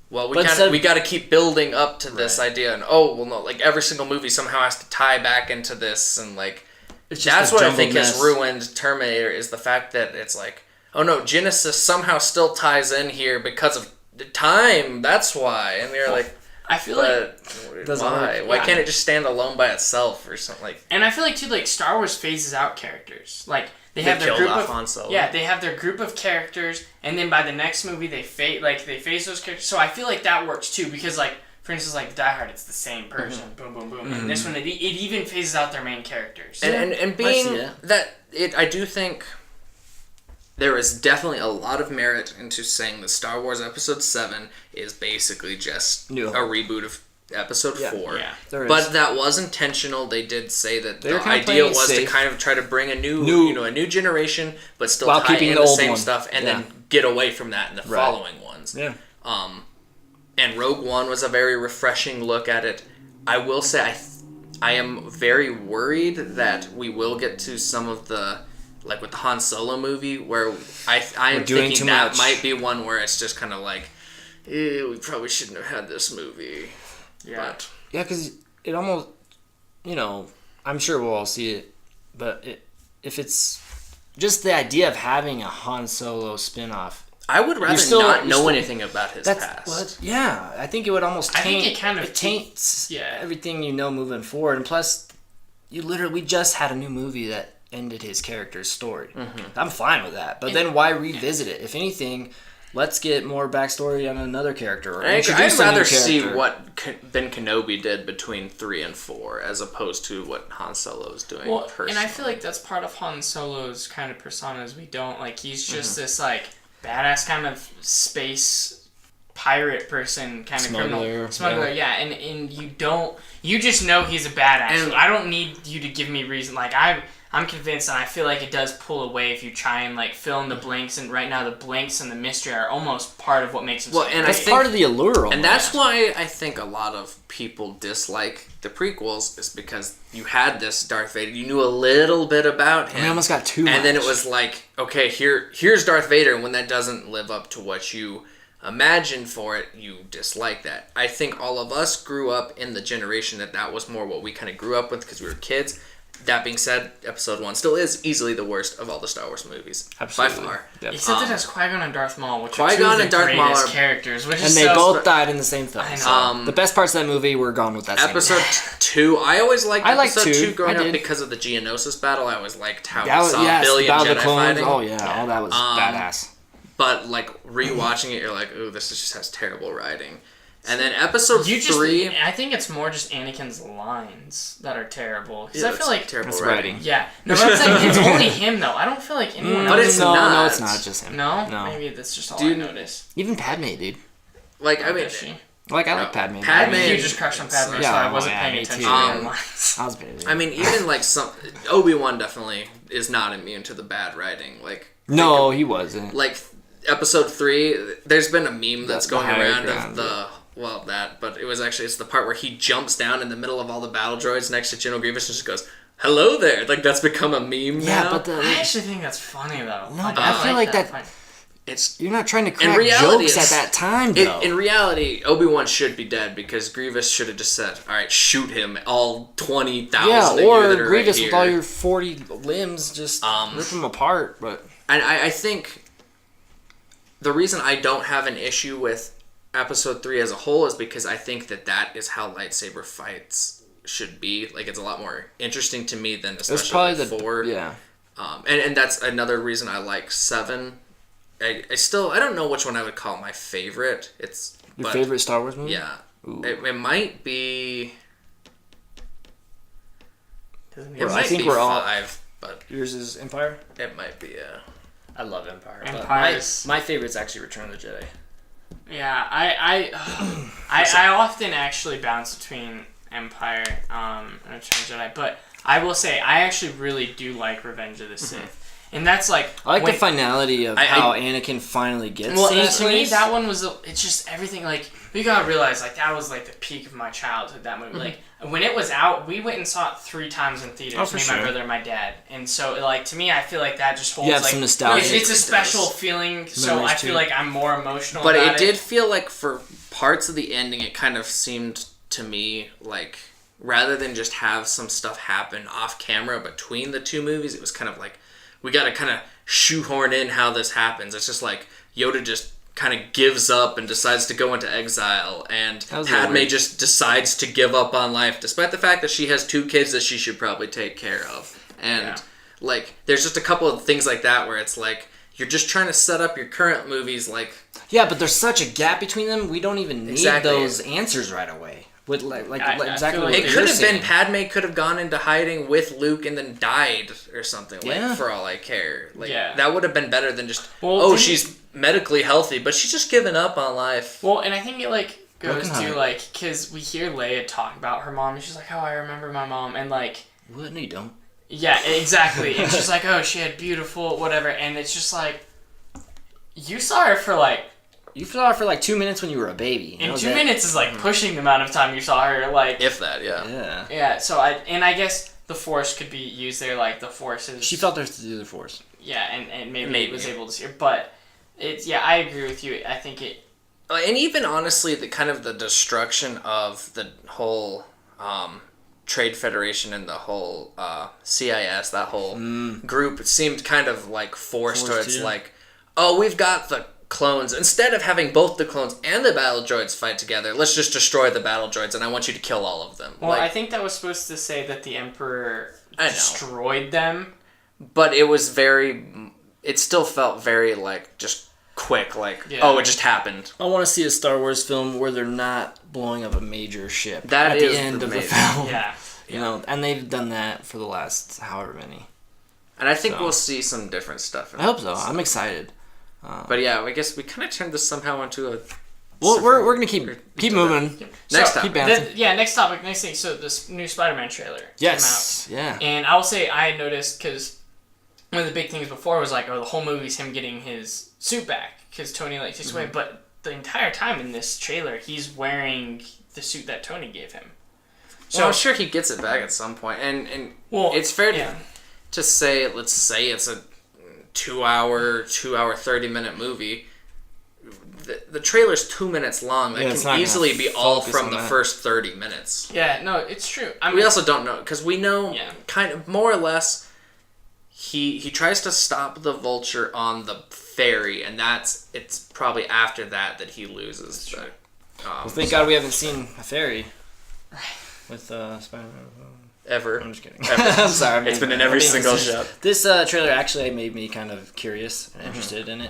Well, we got to keep building up to this idea. And no, like every single movie somehow has to tie back into this. And like, that's what I think has ruined Terminator is the fact that it's like, oh no, Genesis somehow still ties in here because of the time, that's why. And you're like, I feel like why can't it just stand alone by itself or something like? And I feel like too, like Star Wars phases out characters. Like they have their group of Han Solo. Yeah, they have their group of characters, and then by the next movie they phase those characters. So I feel like that works too because like for instance like Die Hard, it's the same person. Boom, boom, boom. And this one it even phases out their main characters. And being I do think. There is definitely a lot of merit into saying that Star Wars Episode 7 is basically just a reboot of Episode 4. Yeah, but that was intentional. They did say that the idea was to kind of try to bring a new generation, but still tie in the same stuff, and then get away from that in the following ones. Yeah. And Rogue One was a very refreshing look at it. I will say I am very worried that we will get to some of the... Like with the Han Solo movie, where I am thinking that might be one where it's just kind of like, we probably shouldn't have had this movie. Yeah. Yeah, because it almost, I'm sure we'll all see it, but if it's just the idea of having a Han Solo spinoff. I would rather not know anything about his past. I think it would almost taint. I think it kind of taints everything moving forward. And plus, we just had a new movie that ended his character's story. Mm-hmm. I'm fine with that. But then why revisit it? If anything, let's get more backstory on another character. Or I'd rather see what Ben Kenobi did between 3 and 4 as opposed to what Han Solo is doing personally. And I feel like that's part of Han Solo's kind of persona is he's just this like badass kind of space pirate person, kind of smuggler, and you just know he's a badass. And I don't need you to give me reason. Like I'm convinced, and I feel like it does pull away if you try and like fill in the blanks. And right now, the blanks and the mystery are almost part of what makes him. Well, and that's part of the allure. And that's why I think a lot of people dislike the prequels is because you had this Darth Vader, you knew a little bit about him. We almost got too much. And then it was like, okay, here's Darth Vader, and when that doesn't live up to what you imagined for it, you dislike that. I think all of us grew up in the generation that was more what we kind of grew up with because we were kids. That being said, Episode 1 still is easily the worst of all the Star Wars movies. Absolutely. By far. Yep. Except it has Qui-Gon and Darth Maul, which are Qui-Gon two and of the Darth Maul greatest are characters. And they both died in the same film. I know. The best parts of that movie were gone with that Episode 2, I always liked Episode 2 growing up because of the Geonosis battle. I always liked how we saw a billion Jedi fighting. Oh, yeah. All that was badass. But, like, rewatching it, you're like, ooh, this just has terrible writing. And then Episode 3... I think it's more just Anakin's lines that are terrible. Because I feel like... terrible writing. Yeah. No, but I'm saying it's only him, though. I don't feel like anyone else... But it's not. No, it's not just him. No? Maybe that's just all I noticed. Even Padme, dude. Like, I mean... Like, I like Padme. You just crushed on Padme, so I wasn't paying attention to the lines. I was busy. I mean, even, like, Obi-Wan definitely is not immune to the bad writing. Like... No, he wasn't. Like, Episode 3, there's been a meme that's going around of the... Well, but it's the part where he jumps down in the middle of all the battle droids next to General Grievous and just goes, hello there. Like, that's become a meme now. But I actually think that's funny, though. No, but I feel like that you're not trying to crack jokes at that time, though. In reality, Obi-Wan should be dead because Grievous should have just said, all right, shoot him, all 20,000 of you that are Grievous right here. with all your 40 limbs, just rip them apart. But and I think the reason I don't have an issue with Episode 3 as a whole is because I think that is how lightsaber fights should be. Like, it's a lot more interesting to me than especially 4. Yeah. And that's another reason I like 7. I don't know which one I would call my favorite. Your favorite Star Wars movie? Yeah. It might be... I think we're 5, but... Yours is Empire? It might be, yeah. I love Empire. My favorite's actually Return of the Jedi. Yeah, I often actually bounce between Empire and Return of the Jedi, but I will say I actually really do like Revenge of the Sith. And that's like... I like the finality of how Anakin finally gets to me, that one was... It's just everything, like... You gotta realize, like, that was, like, the peak of my childhood, that movie. Like, when it was out, we went and saw it 3 times in theaters. Me, my brother, and my dad. And so, like, to me, I feel like that just holds, some nostalgia. It's a special feeling, so I feel like I'm more emotional about it. But it did feel like for parts of the ending, it kind of seemed to me like... Rather than just have some stuff happen off camera between the 2 movies, it was kind of like... We gotta kind of shoehorn in how this happens. It's just like Yoda just kind of gives up and decides to go into exile, and Padme just decides to give up on life, despite the fact that she has 2 kids that she should probably take care of. And like, there's just a couple of things like that where it's like you're just trying to set up your current movies, like... Yeah, but there's such a gap between them. We don't even need those answers right away. With exactly, it could have been Padme could have gone into hiding with Luke and then died or something. Like, for all I care, that would have been better than just she's medically healthy, but she's just given up on life. Well, and I think it goes to because we hear Leia talk about her mom, and she's like, "Oh, I remember my mom," and what? No, you don't. Yeah, exactly. And she's like, "Oh, she had beautiful whatever," and it's just like you saw her for You saw her for 2 minutes when you were a baby. And 2 minutes is pushing the amount of time you saw her. If that, yeah. Yeah. So I guess the Force could be used there. The Force is. She felt there through the Force. Yeah, and maybe it was able to see her, but it's I agree with you. I think And even honestly, the kind of the destruction of the whole Trade Federation and the whole CIS, that whole group, it seemed kind of like forced or it's like, oh, we've got the clones. Instead of having both the clones and the battle droids fight together, let's just destroy the battle droids and I want you to kill all of them. Well, I think that was supposed to say that the Emperor destroyed them. But it still felt very like just quick, like, oh, it just happened. I want to see a Star Wars film where they're not blowing up a major ship at the end of the film. Yeah. You know, and they've done that for the last however many. And I think we'll see some different stuff. I hope so. I'm excited. But yeah, I guess we kind of turned this somehow into a... Well, we're going to keep moving. Yep. Next topic. Next topic. Next thing. So this new Spider-Man trailer came out. Yeah. And I will say I noticed because one of the big things before was like, the whole movie's him getting his suit back because Tony takes away. But the entire time in this trailer, he's wearing the suit that Tony gave him. So I'm sure he gets it back at some point. And it's fair to say, let's say it's a 2 hour, 30-minute movie. The trailer's 2 minutes long. That can easily be all from the first 30 minutes. Yeah, no, it's true. We also don't know, because we know kind of more or less he tries to stop the Vulture on the ferry, and it's probably after that he loses. Well, thank God we haven't seen a ferry with Spider-Man. Ever. I'm just kidding. I'm sorry. It's been in every single shot. This trailer actually made me kind of curious and interested in it.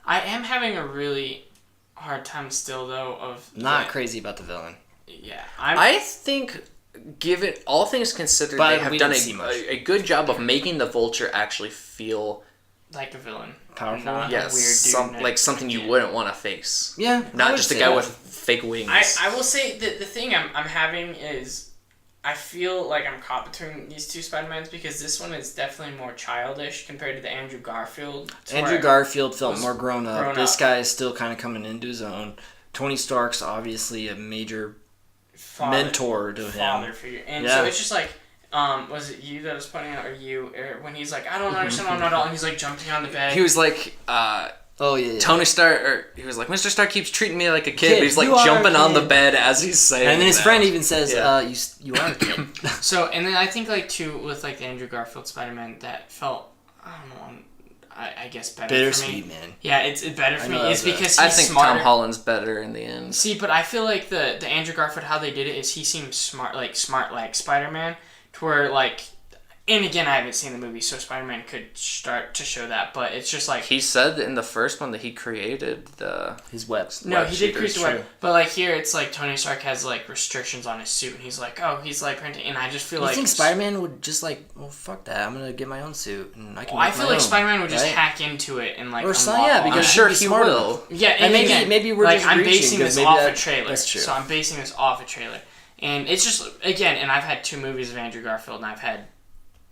I am having a really hard time still, though, of... Not crazy about the villain. Yeah. I think, given all things considered, they have done a good job of making the Vulture actually feel... like a villain. Powerful? Not yes. a weird dude like something you wouldn't want to face. Yeah. Not just a guy with fake wings. I will say that the thing I'm having is... I feel like I'm caught between these two Spider-Mans because this one is definitely more childish compared to the Andrew Garfield. Andrew Garfield felt more grown up. This guy is still kind of coming into his own. Tony Stark's obviously a major mentor to him. Father figure. And so it's just like, was it you that was pointing out, or you, when he's like, I don't understand, I'm not all, and he's like jumping on the bed. He was like, Tony Stark, or he was like, Mr. Stark keeps treating me like a kid, but he's like jumping on the bed as he's saying and then his friend even says, you are a kid. So, and then I think like too, with like the Andrew Garfield Spider-Man, that felt, I don't know, I guess better bittersweet, for me. Man. Yeah, it's better for me. It's because he's I think smarter. Tom Holland's better in the end. See, but I feel like the Andrew Garfield, how they did it is he seems smart like Spider-Man, to where like, and again, I haven't seen the movie, so Spider-Man could start to show that, but it's just like... He said in the first one that he created his webs. No, he did create the web. But like here, it's like Tony Stark has like restrictions on his suit, and he's like, he's like printing, and I just feel like... You think Spider-Man would just like, well, fuck that, I'm gonna get my own suit, and I can I feel like Spider-Man would just hack into it and like because I'm sure he will. Yeah, and maybe we're like, just I'm basing this off a trailer. That's true. So I'm basing this off a trailer. And it's just, again, and I've had 2 movies of Andrew Garfield, and I've had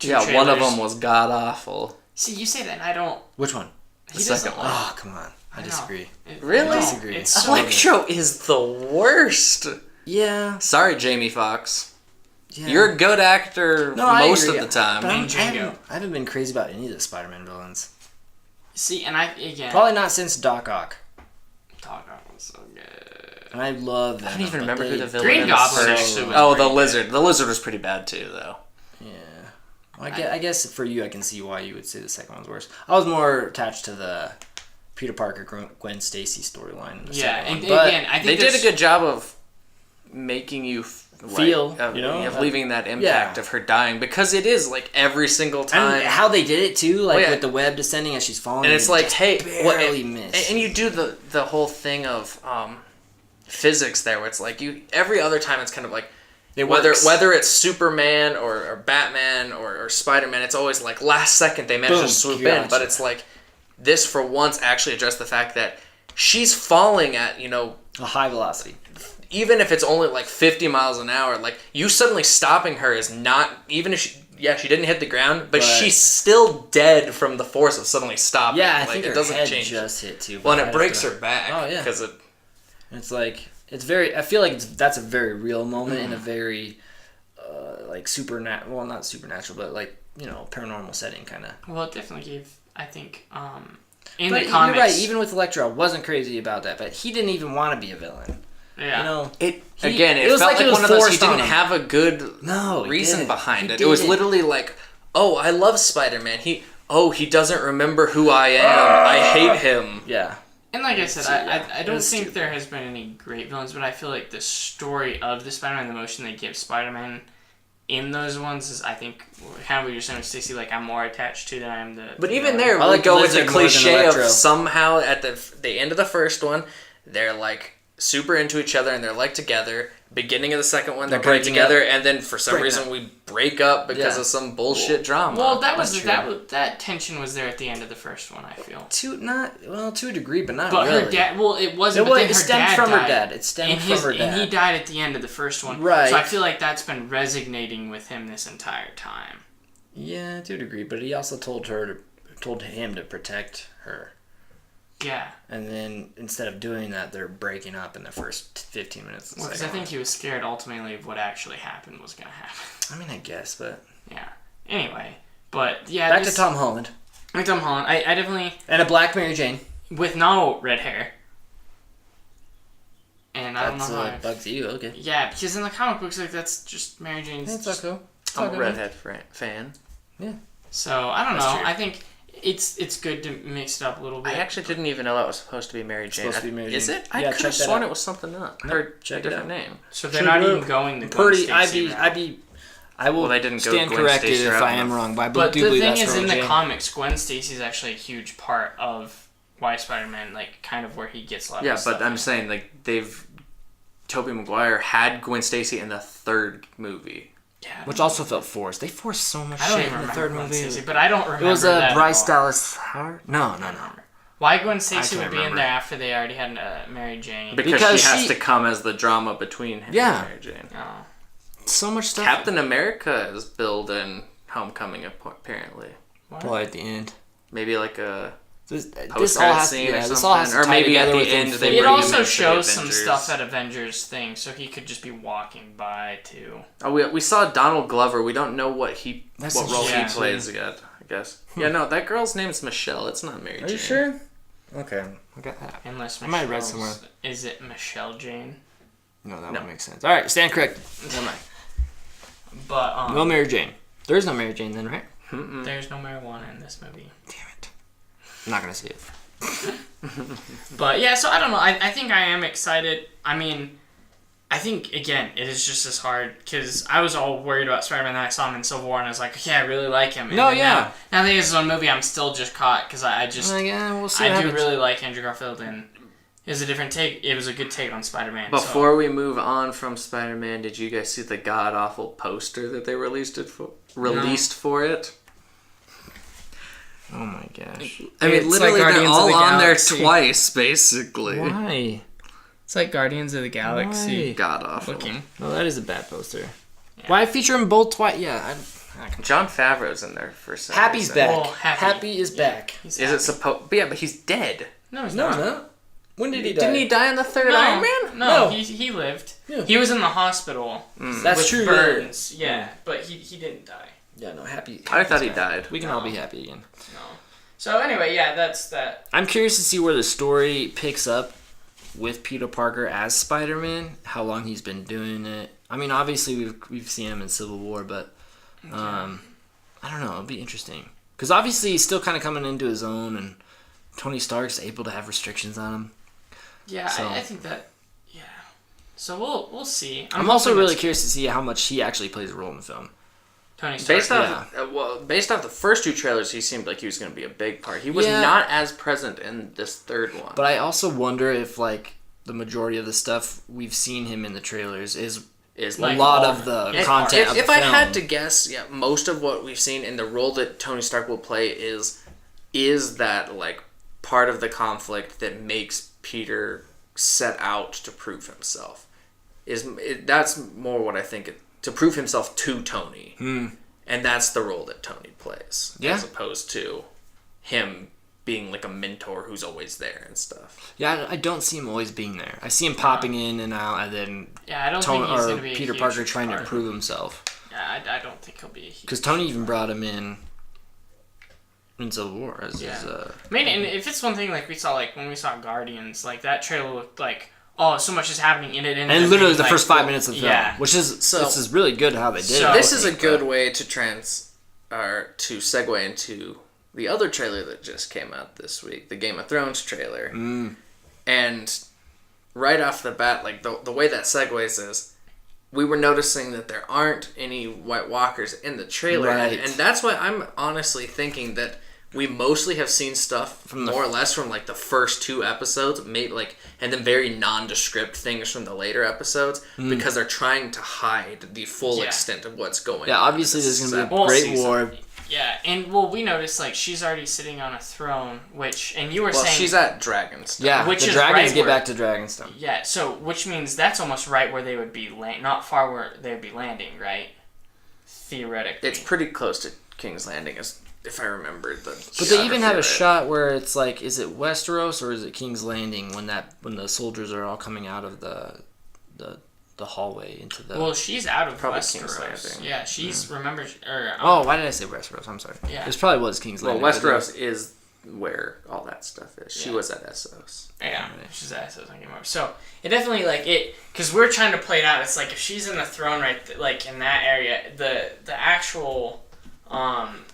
2 trailers. One of them was god-awful. See, you say that, and I don't... Which one? The second one. Oh, come on. I disagree. Really? I disagree. Electro is the worst. Yeah. Sorry, Jamie Foxx. Yeah. You're a good actor most of the time. I haven't been crazy about any of the Spider-Man villains. See, and probably not since Doc Ock. Doc Ock was so good. And I love that. I don't even remember who the villain Green Goblin actually was. The Lizard. The Lizard was pretty bad too, though. Yeah. Well, I guess for you, I can see why you would say the second one's worse. I was more attached to the Peter Parker, Gwen Stacy storyline in the second one. But again, I think they did a good job of making you feel, of leaving that impact of her dying, because it is like every single time. And how they did it too, with the web descending as she's falling. And it's like, hey, barely miss. And you do the whole thing of physics there, where it's like every other time it's kind of like whether it's Superman or Batman or Spider-Man, it's always like last second they manage to swoop in, but it's like this for once actually addressed the fact that she's falling at a high velocity. Even if it's only like 50 miles an hour, like you suddenly stopping her is not, even if she didn't hit the ground, but she's still dead from the force of suddenly stopping. Yeah, I think it doesn't head change. Just hit too. Well, and it breaks her back. Oh yeah, because it's like I feel like that's a very real moment in a very like supernatural. Well, not supernatural, but like paranormal setting kind of. Well, it definitely gave, I think, in but the comics, you're right. Even with Electro, I wasn't crazy about that. But he didn't even want to be a villain. Yeah. You know, It felt felt like it was one of those. He forced on didn't him. have a good No, he reason didn't. behind He it. It was didn't. literally like, oh, I love Spider-Man. He doesn't remember who I am. I hate him. Yeah. And like I said, I don't was think stupid. there has been any great villains, but I feel like the story of the Spider-Man, the emotion they give Spider-Man in those ones is, I think, kind of what you're saying with Stacey, like, I'm more attached to than I am the... But even there, I we like go with the Lizard more than cliche of Electro. somehow at the end of the first one, they're like super into each other and they're like together. Beginning of the second one, they're kind of breaking together, and then for some Breaking reason up. we break up because Yeah. of some bullshit drama. Well, That's true. that tension was there at the end of the first one, I feel. To a degree, but not But really. her dad, well, it wasn't, but then It her stemmed dad from died. her dad. It stemmed from her dad. And he died at the end of the first one. Right. So I feel like that's been resonating with him this entire time. Yeah, to a degree, but he also told him to protect her. Yeah. And then instead of doing that, they're breaking up in the first 15 minutes. Well, because I think he was scared ultimately of what actually happened was going to happen. I mean, I guess, but Yeah. Anyway, but yeah. back to Tom Holland Back to Tom Holland. I definitely, and a black Mary Jane. with no red hair. And I don't know how. Bugs you, okay? Yeah, because in the comic books, like that's just Mary Jane's. It's cool. I'm a redhead fan. Yeah. So I don't That's know. true. I think it's good to mix it up a little bit. I actually didn't even know that was supposed to be Mary Jane. supposed to be Mary Is Jane. it? I Yeah, could check have that sworn out. it was something else. Nope, Or check a it different out. name. So they're not even going the Gwen Pretty. Stacy route. I will Well, they didn't go stand Gwen corrected Stacy if route I in am the- wrong, but I But do the believe thing that's is, Mary in the Jane. comics, Gwen Stacy is actually a huge part of why Spider-Man, like, kind of where he gets a lot of Yeah, his but stuff I'm in. saying like Tobey Maguire had Gwen Stacy in the third movie. Yeah, Which also felt forced. They forced so much I don't shit even in the remember third Gwen movie. Stacy, but I don't remember It was that at Bryce all. Dallas Howard? No. Why Gwen Stacy can't would be in remember. there after they already had Mary Jane? Because she has to come as the drama between him Yeah. and Mary Jane. Oh. So much stuff. Captain America is billed in Homecoming, apparently. Probably at the end. Maybe like a This post all has scene to, or yeah, something. this all has to Or tie maybe at together the with end they Infinity It bring him also into the shows some Avengers. stuff at Avengers thing, so he could just be walking by too. Oh, we saw Donald Glover. We don't know what role he interesting. plays yet, I guess. Yeah, no, that girl's name's Michelle. It's not Mary Jane. Are you sure? Okay, I got that. Unless I might have read Michelle's- somewhere. Is it Michelle Jane? No, that No. would make sense. All right, stand correct. Never mind. But No Mary Jane. There is no Mary Jane then, right? there's no marijuana in this movie. Damn it. I'm not gonna see it. But yeah, so I don't know. I think I am excited. I mean, I think again, it is just as hard because I was all worried about Spider-Man. Then I saw him in Civil War, and I was like, yeah, I really like him. And No, then yeah. Now that he has his own movie, I'm still just caught because I just yeah, we'll see. I what do happens. really like Andrew Garfield, and it was a different take. It was a good take on Spider-Man. Before we move on from Spider-Man, did you guys see the god awful poster that they released for it? Oh my gosh. I mean, It's literally, like they're Guardians of all the on there Galaxy. twice, basically. Why? it's like Guardians of the Galaxy Why? God awful. looking. No, that is a bad poster. Why feature them both twice? Yeah, I can. John Favreau's in there for some Happy's reason. back. Well, Happy is back. He's Is happy. it supposed? Yeah, but he's dead. No, he's No, not. no. When did he die? Didn't he die in the third No, Iron Man? no, No. he lived. Yeah. He was in the hospital That's with true. burns. Yeah, but he didn't die. Yeah, no, happy. I thought he Happy's back. died. We can all be happy again. No. So anyway, yeah, that's that. I'm curious to see where the story picks up with Peter Parker as Spider-Man. How long he's been doing it. I mean, obviously we've seen him in Civil War, but I don't know. It'll be interesting because obviously he's still kind of coming into his own, and Tony Stark's able to have restrictions on him. Yeah, So- I think that. Yeah. So we'll see. I'm also hoping really that's- curious to see how much he actually plays a role in the film. Tony Stark. Based off the first two trailers, he seemed like he was going to be a big part. He was Yeah. not as present in this third one. But I also wonder if like the majority of the stuff we've seen him in the trailers is Like a lot all- of the If- content of if the I film. had to guess, yeah, most of what we've seen in the role that Tony Stark will play is that like part of the conflict that makes Peter set out to prove himself. That's more what I think. To prove himself to Tony, and that's the role that Tony plays, Yeah. as opposed to him being like a mentor who's always there and stuff. Yeah, I don't see him always being there. I see him popping in and out, and then Yeah, I don't Tony think he's or going to be a Peter huge Parker trying to part. prove himself. Yeah, I don't think he'll be a huge. Because Tony even brought him in in Civil War. As his, I mean, and if it's one thing, like we saw, like when we saw Guardians, like that trailer looked like, oh, so much is happening in it, and literally the like, first 5 minutes of the film, which is this is really good how they did it. This is a good way to segue into the other trailer that just came out this week, the Game of Thrones trailer, and right off the bat, like the way that segues is, we were noticing that there aren't any White Walkers in the trailer, right. and that's why I'm honestly thinking that we mostly have seen stuff from more or less from like the first 2 episodes, maybe like, and then very nondescript things from the later episodes, because they're trying to hide the full extent of what's going on. Yeah, obviously there's going to be a great war. Yeah, and we noticed like she's already sitting on a throne, and you were saying she's at Dragonstone. Yeah, which the is dragons right get back to Dragonstone. Yeah, so which means that's almost right where they would be not far where they would be landing, right? Theoretically, it's pretty close to King's Landing, if I remember the. But they even have a shot where it's like, is it Westeros or is it King's Landing when the soldiers are all coming out of the hallway into the. Well, she's out of probably Westeros. King's Landing. Yeah, she's remember. Why did I say Westeros? I'm sorry. Yeah, this probably was King's Landing. Well, Westeros is where all that stuff is. She was at Essos. Yeah, she's at Essos on Game Over. So it definitely because we're trying to play it out. It's like if she's in the throne like in that area, the actual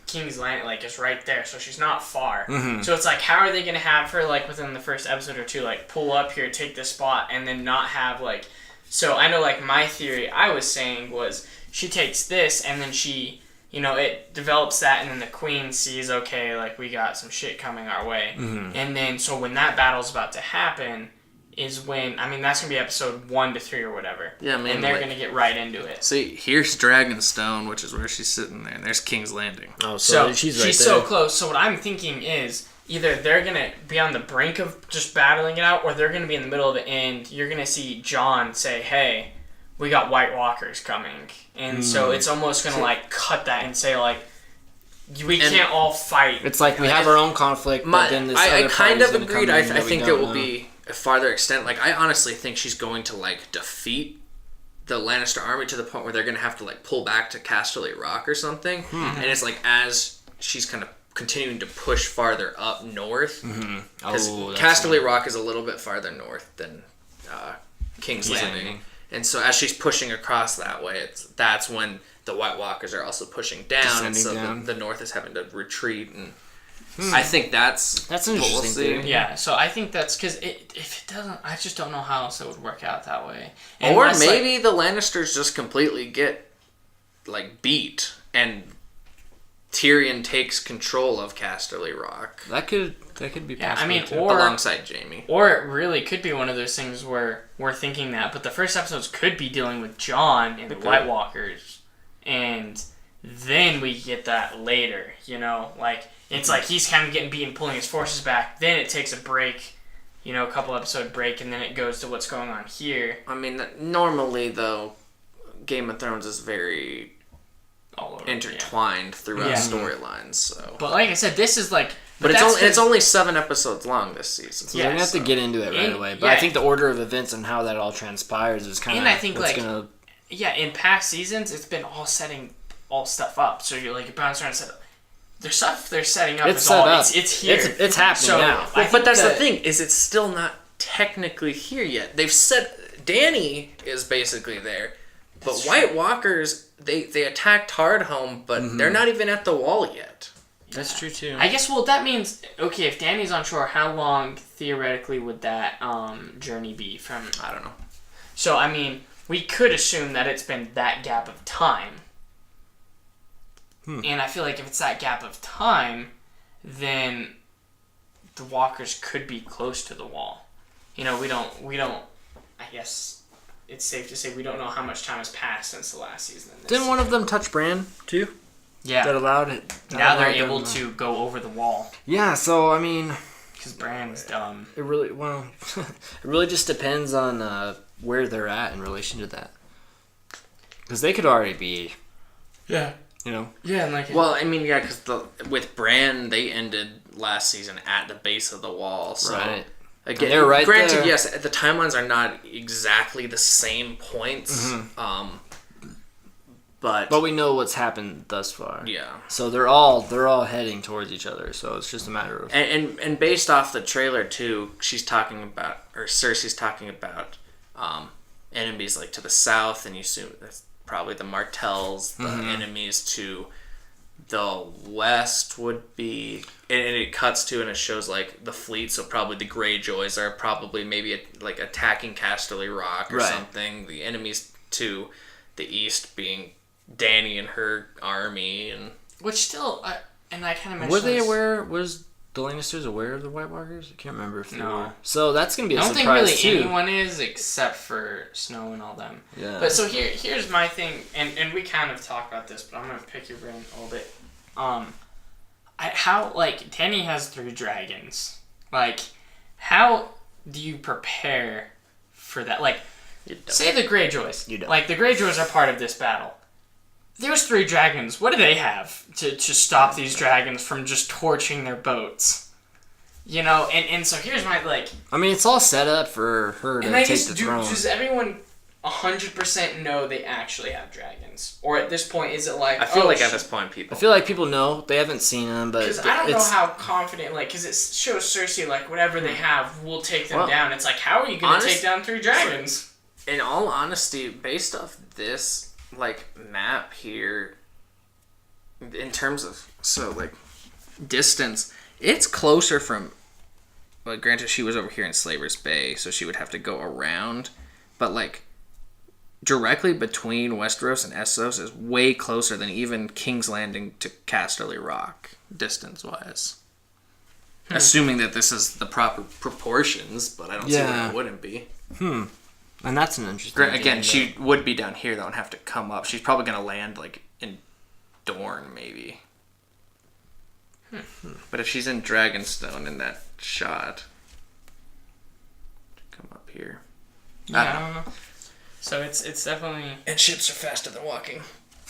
King's Landing like is right there, so she's not far. Mm-hmm. So it's like, how are they gonna have her like within the first episode or 2 like pull up here, take this spot, and then not have like. So I know like my theory I was saying was she takes this and then she, it develops that, and then the queen sees, okay, like we got some shit coming our way. Mm-hmm. And then so when that battle's about to happen is when, that's going to be episode 1 to 3 or whatever. Yeah, and they're going to get right into it. See, here's Dragonstone, which is where she's sitting there, and there's King's Landing. Oh, so she's right there. She's so close. So what I'm thinking is either they're going to be on the brink of just battling it out, or they're going to be in the middle of it, and you're going to see Jon say, hey, we got White Walkers coming. And so it's almost going to like cut that and say like, we can't all fight. It's like we have our own conflict, but then this I other kind of agreed. I I think it will be a farther extent. Like, I honestly think she's going to like defeat the Lannister army to the point where they're going to have to like pull back to Casterly Rock or something. And it's like as she's kind of continuing to push farther up north, because Casterly Rock is a little bit farther north than King's Landing. And so as she's pushing across that way, that's when the White Walkers are also pushing down, and so the North is having to retreat. And I think that's an interesting thing. Yeah, so I think that's because if it doesn't, I just don't know how else it would work out that way. Or maybe the Lannisters just completely get like beat, and Tyrion takes control of Casterly Rock. That could be possible. Or alongside Jaime. Or it really could be one of those things where we're thinking that, but the first episodes could be dealing with Jon and the White Walkers, and then we get that later. Like it's like he's kind of getting beaten, pulling his forces back. Then it takes a break, a couple episode break, and then it goes to what's going on here. Normally though, Game of Thrones is very intertwined throughout storylines. So, but like I said, this is like. But it's only 7 episodes long this season. So we're gonna have to get into it right away. But I think the order of events and how that all transpires is kind of. And I think in past seasons it's been all setting all stuff up. So you're bouncing around and set up. There's stuff they're setting up. It's set up. It's here. It's happening now. But that's the thing, is it's still not technically here yet. They've said Dany is basically there, but White Walkers they attacked Hardhome, but they're not even at the wall yet. That's true too. I guess. Well, that means if Dany's on shore, how long theoretically would that journey be from? I don't know. So we could assume that it's been that gap of time, and I feel like if it's that gap of time, then the Walkers could be close to the wall. We don't. I guess it's safe to say we don't know how much time has passed since the last season. Didn't one of them touch Bran too? Yeah. That allowed it. Now they're able to go over the wall. Yeah, so because Bran's dumb. It really just depends on where they're at in relation to that. Because they could already be. Yeah. Yeah, and because with Bran they ended last season at the base of the wall. So right. Again, they're right granted, there. yes, the timelines are not exactly the same points. But we know what's happened thus far. Yeah. So they're all heading towards each other. So it's just a matter of and based off the trailer too, Cersei's talking about enemies like to the south, and you assume that's probably the Martells. The enemies to the west would be, and it cuts to and it shows like the fleet. So probably the Greyjoys are probably maybe like attacking Casterly Rock or something. The enemies to the east being Dany and her army, and which still, and I kind of mentioned. Were they aware? Was the Lannisters aware of the White Walkers? I can't remember if they were. So that's gonna be a surprise too. I don't think really anyone is except for Snow and all them. Yeah. But so here's my thing, and we kind of talked about this, but I'm gonna pick your brain a little bit. How like Dany has 3 dragons. Like, how do you prepare for that? Like, say the Greyjoys. You don't. Like the Greyjoys are part of this battle. There's 3 dragons. What do they have to stop these dragons from just torching their boats? You know, and so here's my, like... I mean, it's all set up for her to take the throne. Does everyone 100% know they actually have dragons? Or at this point, is it like... I feel like at this point, I feel like people know. They haven't seen them, but... Because I don't know how confident, like... Because it shows Cersei, like, whatever they have, we'll take them down. It's like, how are you going to take down 3 dragons? In all honesty, based off this... like map here in terms of distance, it's closer from, well, granted she was over here in Slaver's Bay, so she would have to go around, but like directly between Westeros and Essos is way closer than even King's Landing to Casterly Rock distance wise. Assuming that this is the proper proportions, but I don't see why it wouldn't be. And that's an interesting thing. Again, she would be down here, though, and have to come up. She's probably going to land, like, in Dorne, maybe. But if she's in Dragonstone in that shot... Come up here. Yeah, I don't know. So it's definitely... And ships are faster than walking.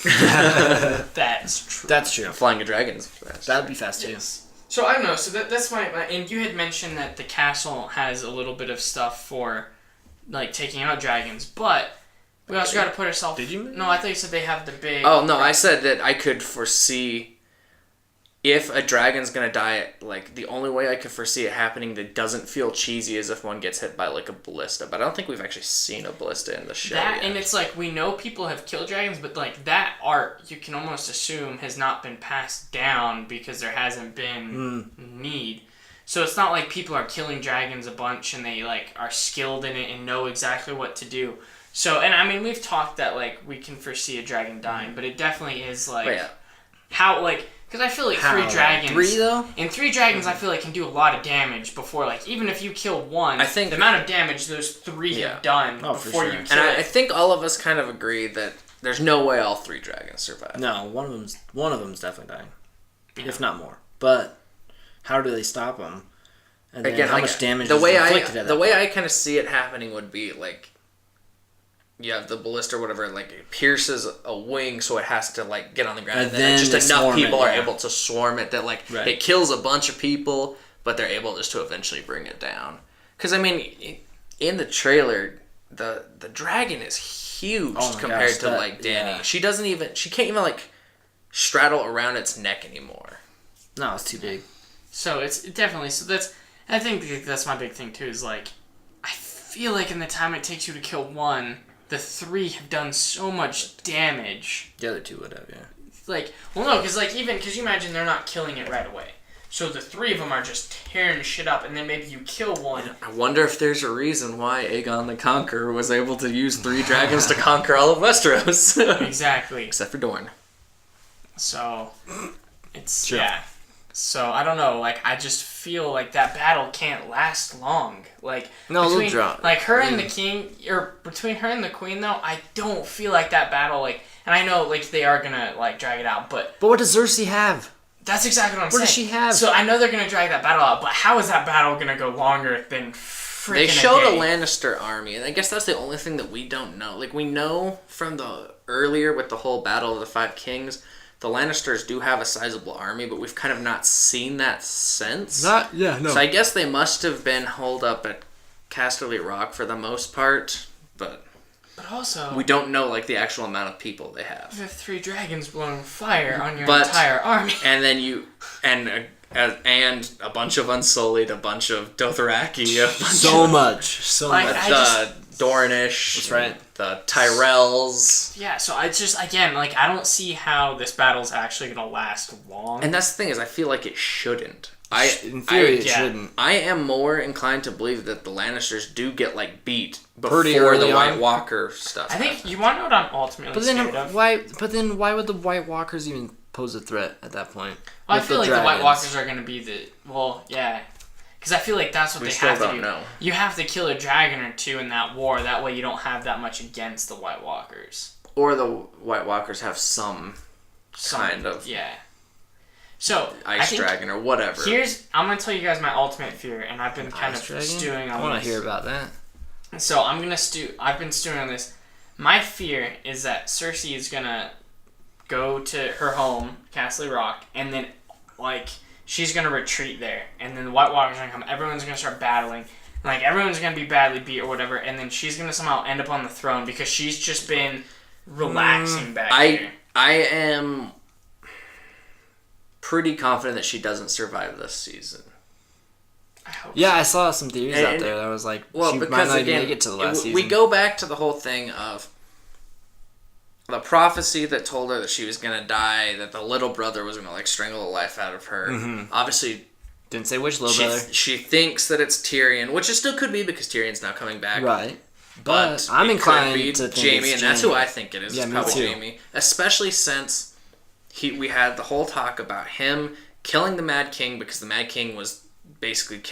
That's true. That's true. Flying a dragon's fast. That'd be fast, too. Yes. So, I don't know. So that's my... And you had mentioned that the castle has a little bit of stuff for... like taking out dragons, but we also got to put ourselves. Did you? No, I thought you said they have the big. Oh no, I said that I could foresee if a dragon's gonna die. Like the only way I could foresee it happening that doesn't feel cheesy is if one gets hit by like a ballista. But I don't think we've actually seen a ballista in the show. That yet. And it's like we know people have killed dragons, but like that art you can almost assume has not been passed down because there hasn't been need. So it's not like people are killing dragons a bunch and they like are skilled in it and know exactly what to do. So, and I mean, we've talked that like we can foresee a dragon dying, but it definitely is like how like because I feel like 3 dragons. 3 though? And 3 dragons, I feel like can do a lot of damage before like even if you kill one, I think the amount of damage those 3 have done before you kill it. And I think all of us kind of agree that there's no way all 3 dragons survive. No, one of them's definitely dying, if not more. But how do they stop them? And then again, how like, much damage the is way inflicted at that the way point? I kind of see it happening would be like you have the ballista or whatever, like it pierces a wing, so it has to like get on the ground, and then just enough people are able to swarm it that like it kills a bunch of people, but they're able just to eventually bring it down. Because I mean, in the trailer, the dragon is huge compared to like Dany. Yeah. She can't even like straddle around its neck anymore. No, it's too big. So it's definitely I think that's my big thing too. Is like I feel like in the time it takes you to kill one, the 3 have done so much damage. The other 2 would have, yeah. Like, well, no, because you imagine they're not killing it right away. So the 3 of them are just tearing shit up, and then maybe you kill one. I wonder if there's a reason why Aegon the Conqueror was able to use 3 dragons to conquer all of Westeros. Exactly. Except for Dorne. So, it's, yeah. So, I don't know, like, I just feel like that battle can't last long. Like, between her and the king, or between her and the queen, though, I don't feel like that battle, like, and I know, like, they are gonna, like, drag it out, but... But what does Cersei have? That's exactly what I'm saying. What does she have? So, I know they're gonna drag that battle out, but how is that battle gonna go longer than freaking They showed a Lannister army, and I guess that's the only thing that we don't know. Like, we know from the earlier with the whole Battle of the 5 Kings... The Lannisters do have a sizable army, but we've kind of not seen that since. So I guess they must have been holed up at Casterly Rock for the most part, but... But also, we don't know like the actual amount of people they have. You have 3 dragons blowing fire on your entire army. And then and a bunch of Unsullied, a bunch of Dothraki, so much. Dornish. That's right. The Tyrells. Yeah, so I just, again, like, I don't see how this battle's actually going to last long. And that's the thing is, I feel like it shouldn't. In theory, it shouldn't. I am more inclined to believe that the Lannisters do get, like, beat pretty before early the White on. Walker stuff I think, you want to know what I'm ultimately scared of? But then why would the White Walkers even pose a threat at that point? Well, I feel like the White Walkers are going to be because I feel like that's what they have to do. Know. You have to kill a dragon or 2 in that war. That way you don't have that much against the White Walkers. Or the White Walkers have some kind of So ice dragon or whatever. I'm going to tell you guys my ultimate fear, and I've been kind of stewing on this. I want to hear about that. So I've been stewing on this. My fear is that Cersei is going to go to her home, Castle Rock, and then, like, she's going to retreat there. And then the White Walkers are going to come. Everyone's going to start battling. And, like, everyone's going to be badly beat or whatever. And then she's going to somehow end up on the throne because she's just been relaxing back here. I am pretty confident that she doesn't survive this season. I hope so. I saw some theories out there that was like, she might not even make it to the last season. We go back to the whole thing of the prophecy that told her that she was going to die, that the little brother was going to, like, strangle the life out of her. Mm-hmm. Obviously, didn't say which little brother. She thinks that it's Tyrion, which it still could be because Tyrion's now coming back. Right. But I'm inclined to think Jaime, it's and that's who I think it is. Yeah, it's me probably too. Jaime. Especially since we had the whole talk about him killing the Mad King because the Mad King was basically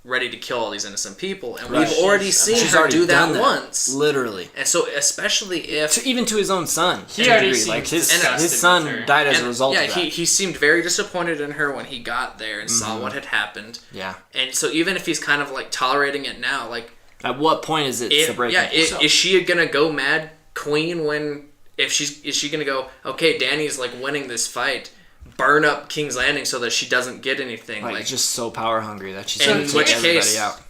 ready to kill all these innocent people, and we've already seen her do that once. Literally. And so, especially if... even to his own son. He already seemed like his son died as a result of that. Yeah, he seemed very disappointed in her when he got there and saw what had happened. Yeah. And so even if he's kind of, like, tolerating it now, like... At what point is it the breaking? Yeah, is she gonna go Mad Queen when... Is she gonna go, okay, Dany's, like, winning this fight... burn up King's Landing so that she doesn't get anything. Like just so power hungry that she's in which case, out.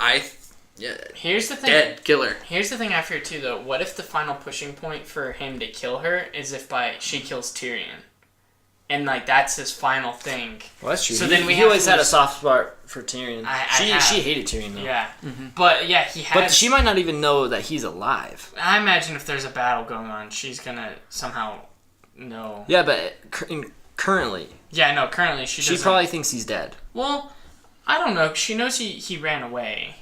Here's the thing. Dead, kill her. Here's the thing I fear too, though. What if the final pushing point for him to kill her is if she kills Tyrion, and like that's his final thing. Well, that's true. So then he always had a soft spot for Tyrion. She hated Tyrion though. Yeah, but yeah, he has. But she might not even know that he's alive. I imagine if there's a battle going on, she's gonna somehow know. Yeah, but currently. Yeah, no, currently she doesn't. She probably thinks he's dead. Well, I don't know. She knows he ran away.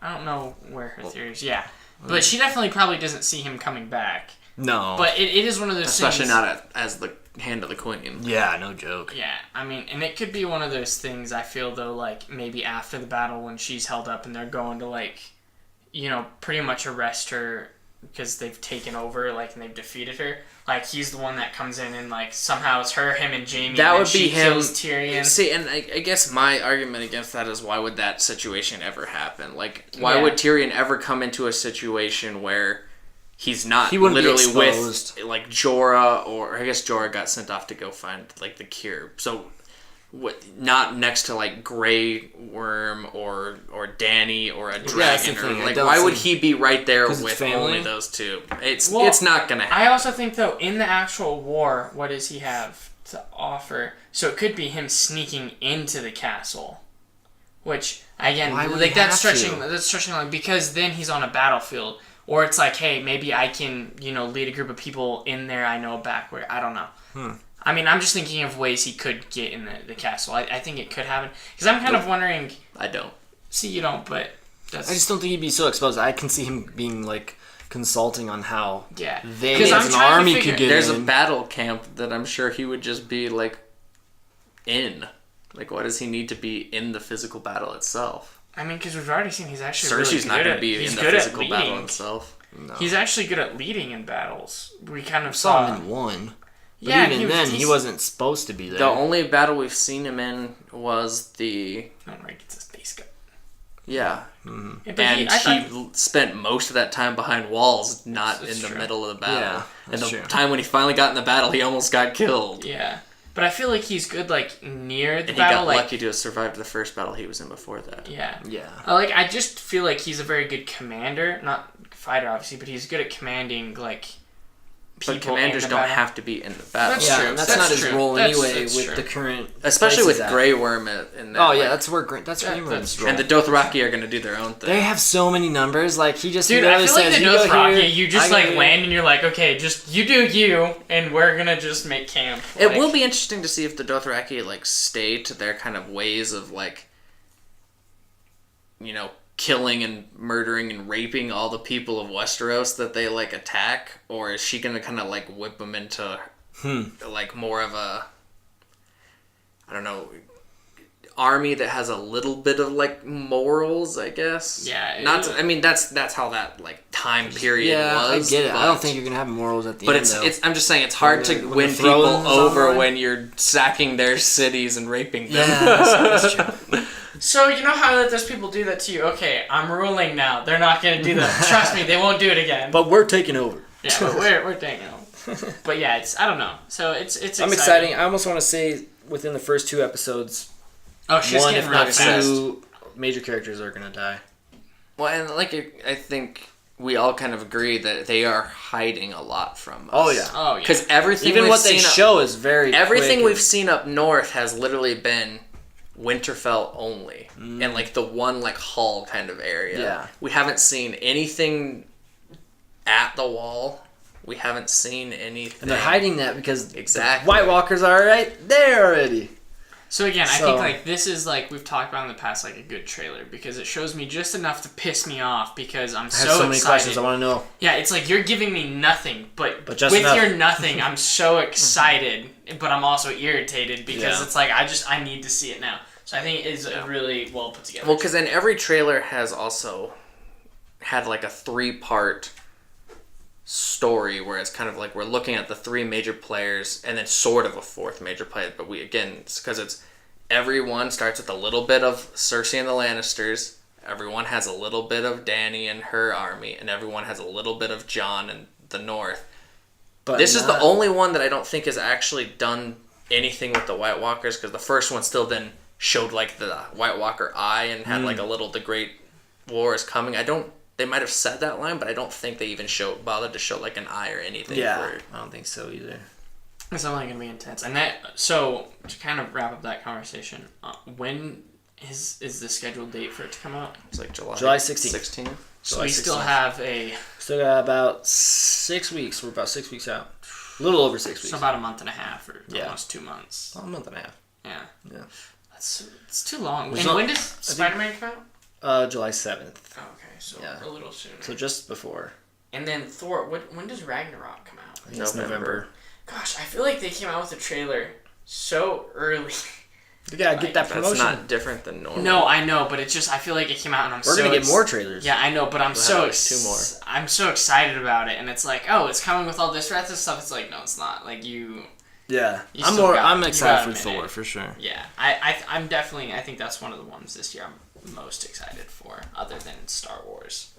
I don't know where her theory is. Yeah. But she definitely probably doesn't see him coming back. No. But it is one of those Especially things... not as the hand of the queen. Yeah, no joke. Yeah, I mean, and it could be one of those things, I feel, though, like, maybe after the battle when she's held up and they're going to, like, you know, pretty much arrest her because they've taken over, like, and they've defeated her. Like, he's the one that comes in and, like, somehow it's him and Jaime. That would be him. Kills Tyrion. See, and I guess my argument against that is why would that situation ever happen? Like, why would Tyrion ever come into a situation where he's not literally with, like, Jorah, or I guess Jorah got sent off to go find, like, the cure. So, not next to, like, Grey Worm or Dany or a dragon. Or, like, why would he be right there with only those two? It's not going to happen. I also think, though, in the actual war, what does he have to offer? So it could be him sneaking into the castle. Which, again, like, that's stretching, like, because then he's on a battlefield. Or it's like, hey, maybe I can, you know, lead a group of people in there I know back where, I don't know. I mean, I'm just thinking of ways he could get in the castle. I think it could happen. Because I'm kind of wondering... I don't. See, you don't, but... I just don't think he'd be so exposed. I can see him being, like, consulting on how they as an army could get There's a battle camp that I'm sure he would just be, like, in. Like, why does he need to be in the physical battle itself? I mean, because we've already seen he's actually Cersei's really good not going to be in the physical battle himself. No. He's actually good at leading in battles. We kind of saw him in one. But even then, he wasn't supposed to be there. The only battle we've seen him in was the... Right, it's a space cut. Yeah. Mm-hmm. And he spent most of that time behind walls, not in the middle of the battle. And the time when he finally got in the battle, he almost got killed. Yeah. But I feel like he's good, like, near the and battle. He got lucky to have survived the first battle he was in before that. Yeah. Yeah. I just feel like he's a very good commander. Not fighter, obviously, but he's good at commanding like people. But commanders don't have to be in the battle. That's Yeah, true. and that's That's not his true. role That's anyway with true. the current. Especially place with he's at. Grey Worm in that. Oh yeah, like, that's where Grey Worm's that's role. and the Dothraki are gonna do their own thing. They have so many numbers. Like he just Dude, I literally feel like says, the "You go Dothraki, here, you just I go like here." land and you're like, okay, just you do you, and we're gonna just make camp. It Like, will be interesting to see if the Dothraki like stay to their kind of ways of like, you know, killing and murdering and raping all the people of Westeros that they like attack, or is she gonna kind of like whip them into like more of a, I don't know, army that has a little bit of like morals, I guess. Yeah, I mean that's how that like time period Yeah, was. I get it. I but- don't think you're gonna have morals at the But end. though. I'm just saying it's hard to When win the people throne's over online? when you're sacking their cities and raping them. yeah, that's true. So you know how that those people do that to you? Okay, I'm ruling now. They're not gonna do that. Trust me, they won't do it again. But we're taking over. yeah, but we're taking them. But yeah, it's I don't know. So it's exciting. I'm exciting. I almost want to say within the first 2 episodes, Oh, she's one getting if really not fast. 2 major characters are gonna die. Well, and like I think we all kind of agree that they are hiding a lot from us. Oh yeah. Oh yeah. Because everything Even we've what they seen show is very. everything quick we've seen up north has literally been Winterfell only, and like the one like hall kind of area. Yeah. We haven't seen anything at the wall. We haven't seen anything. And they're hiding that because Exactly. the White Walkers are right there already. So again, I So- think like this is like we've talked about in the past, like a good trailer because it shows me just enough to piss me off because I'm I have so, so many excited. questions I want to know. Yeah, it's like you're giving me nothing, but But just with enough. your nothing, I'm so excited, but I'm also irritated because Yeah. it's like I need to see it now. So I think it is a really well put together. Well, because then every trailer has also had like a 3-part story where it's kind of like we're looking at the 3 major players and then sort of a 4th major player. But it's because it's everyone starts with a little bit of Cersei and the Lannisters. Everyone has a little bit of Dany and her army, and everyone has a little bit of Jon and the North. But This is the only one that I don't think has actually done anything with the White Walkers, because the first one still then showed like the White Walker eye and had like a little "the Great War is coming." They might have said that line, but I don't think they even bothered to show like an eye or anything. Yeah, I don't think so either. It's only gonna be intense, and that. So to kind of wrap up that conversation, when is the scheduled date for it to come out? It's like July 16th. 16th. So July we still 16th. have a Still got about 6 weeks. We're about 6 weeks out. A little over 6 weeks. so about a month and a half or Yeah. almost 2 months. a month and a half. Yeah, Yeah. it's too long. There's And not- when does Spider-Man come out? July 7th. Oh, okay, so Yeah. a little sooner. So just before. And then Thor. When does Ragnarok come out? I think it's November. Gosh, I feel like they came out with a trailer so early. We gotta get that That's promotion. not different than normal. No, I know, but it's just I feel like it came out and We're gonna get more trailers. Yeah, I know, but I'm We'll so have like 2 more. I'm so excited about it, and it's like, oh, it's coming with all this rest of stuff. It's like, no, it's not. Like you, Yeah. You I'm still more. got- I'm you excited got a for minute. Thor for sure. yeah, I'm definitely. I think that's one of the ones this year I'm most excited for, other than Star Wars.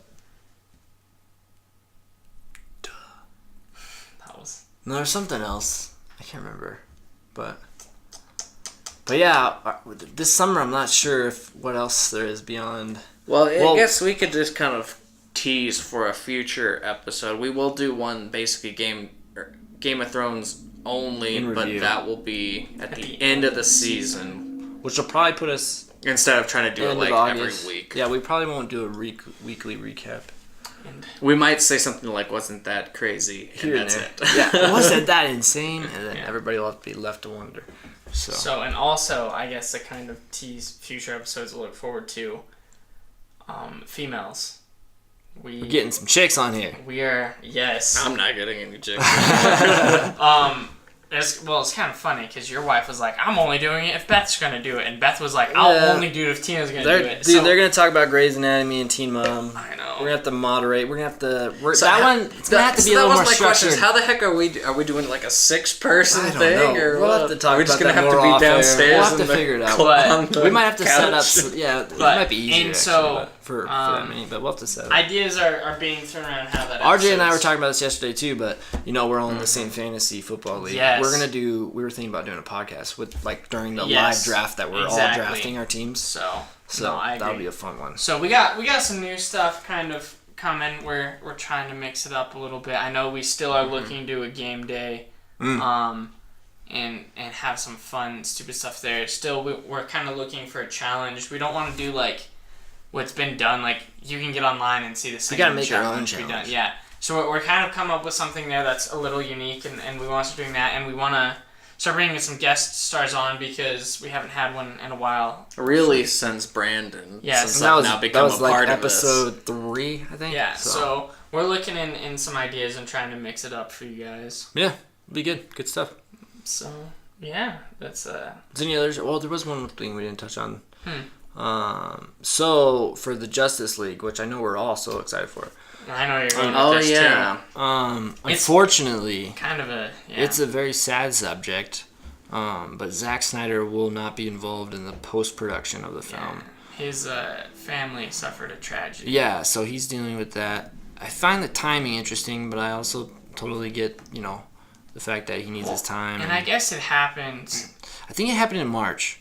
That was. No, there's something else. I can't remember, but yeah, this summer I'm not sure if what else there is beyond. Well, I Well- guess we could just kind of tease for a future episode. We will do one basically Game of Thrones only, In but review. that will be at the end of the season Which will probably put us instead of trying to do it end like of August. every week. Yeah, we probably won't do a weekly recap. We might say something like, "Wasn't that crazy?" And Here and that's there. it. Yeah, wasn't that insane? And then Yeah. everybody will have to be left to wonder. So And also, I guess to kind of tease future episodes to look forward to. Females. we're getting some chicks on here. We are yes. I'm not getting any jigs. It's kind of funny because your wife was like, "I'm only doing it if Beth's gonna do it," and Beth was like, "I'll Yeah. only do it if Tina's gonna do They're, it." dude, they're gonna talk about Grey's Anatomy and Teen Mom. I know. We're gonna have to moderate. We're gonna have to. So that how- one. It's gonna have to be a that little was more my question, structured. is how the heck are we doing like a 6-person I don't thing know. or We'll what? have to talk Are we just about gonna that have to more be off air. downstairs? We'll have to and figure it out. on the We might have to set up. couch? Yeah, it But- might be easier. and so, actually, for that many, but we'll have to set it. Ideas are being thrown around how that. RJ and I were episode's- talking about this yesterday too, but we're all in the same fantasy football league. Yes. We were thinking about doing a podcast with like during the Yes, live draft that we're exactly. all drafting our teams. So So no, I that'll agree. be a fun one. So we got some new stuff kind of coming. We're trying to mix it up a little bit. I know we still are looking to a game day, and have some fun, stupid stuff there. Still, we're kind of looking for a challenge. We don't want to do like what's been done. Like you can get online and see the same. We gotta make our own challenge. Yeah. So we're kind of come up with something there that's a little unique, and we want to start doing that, and we want to start bringing some guest stars on because we haven't had one in a while. Really, since Brandon. Yeah, since so I've now become a part of this. episode 3, I think. Yeah, so we're looking in some ideas and trying to mix it up for you guys. Yeah, it'll be good. Good stuff. So, yeah, that's... Is any others? Well, there was one thing we didn't touch on. So, for the Justice League, which I know we're all so excited for. I know you're going with this too. Unfortunately, kind of it's a very sad subject, but Zack Snyder will not be involved in the post-production of the film. Yeah. His family suffered a tragedy. Yeah, so he's dealing with that. I find the timing interesting, but I also totally get, the fact that he needs his time. And I guess it happened... I think it happened in March,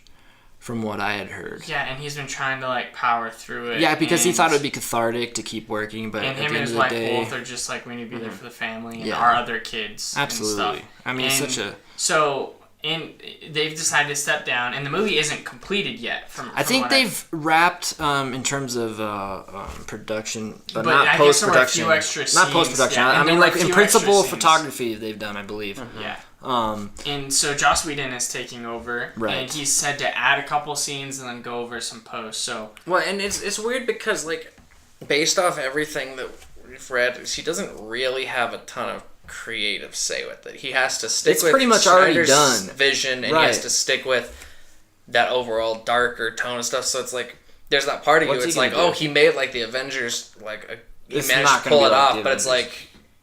from what I had heard. Yeah, and he's been trying to, power through it. Yeah, because he thought it would be cathartic to keep working, but at the end of the day... And him and his wife both are just like, we need to be there for the family and our other kids. Absolutely. And stuff. I mean, it's such a... So... And they've decided to step down, and the movie isn't completed yet. I think they've wrapped in terms of production, but not I post-production. Guess there were a few extra scenes. Not post-production. Yeah, I mean, in principle photography they've done, I believe. Yeah. And so Joss Whedon is taking over, and he's said to add a couple scenes and then go over some posts. So and it's weird because based off everything that we've read, she doesn't really have a ton of creative say with it. He has to stick with pretty much Snyder's already done vision, and he has to stick with that overall darker tone and stuff. So it's there's that part of you. It's he made the Avengers he managed to pull it off, but it's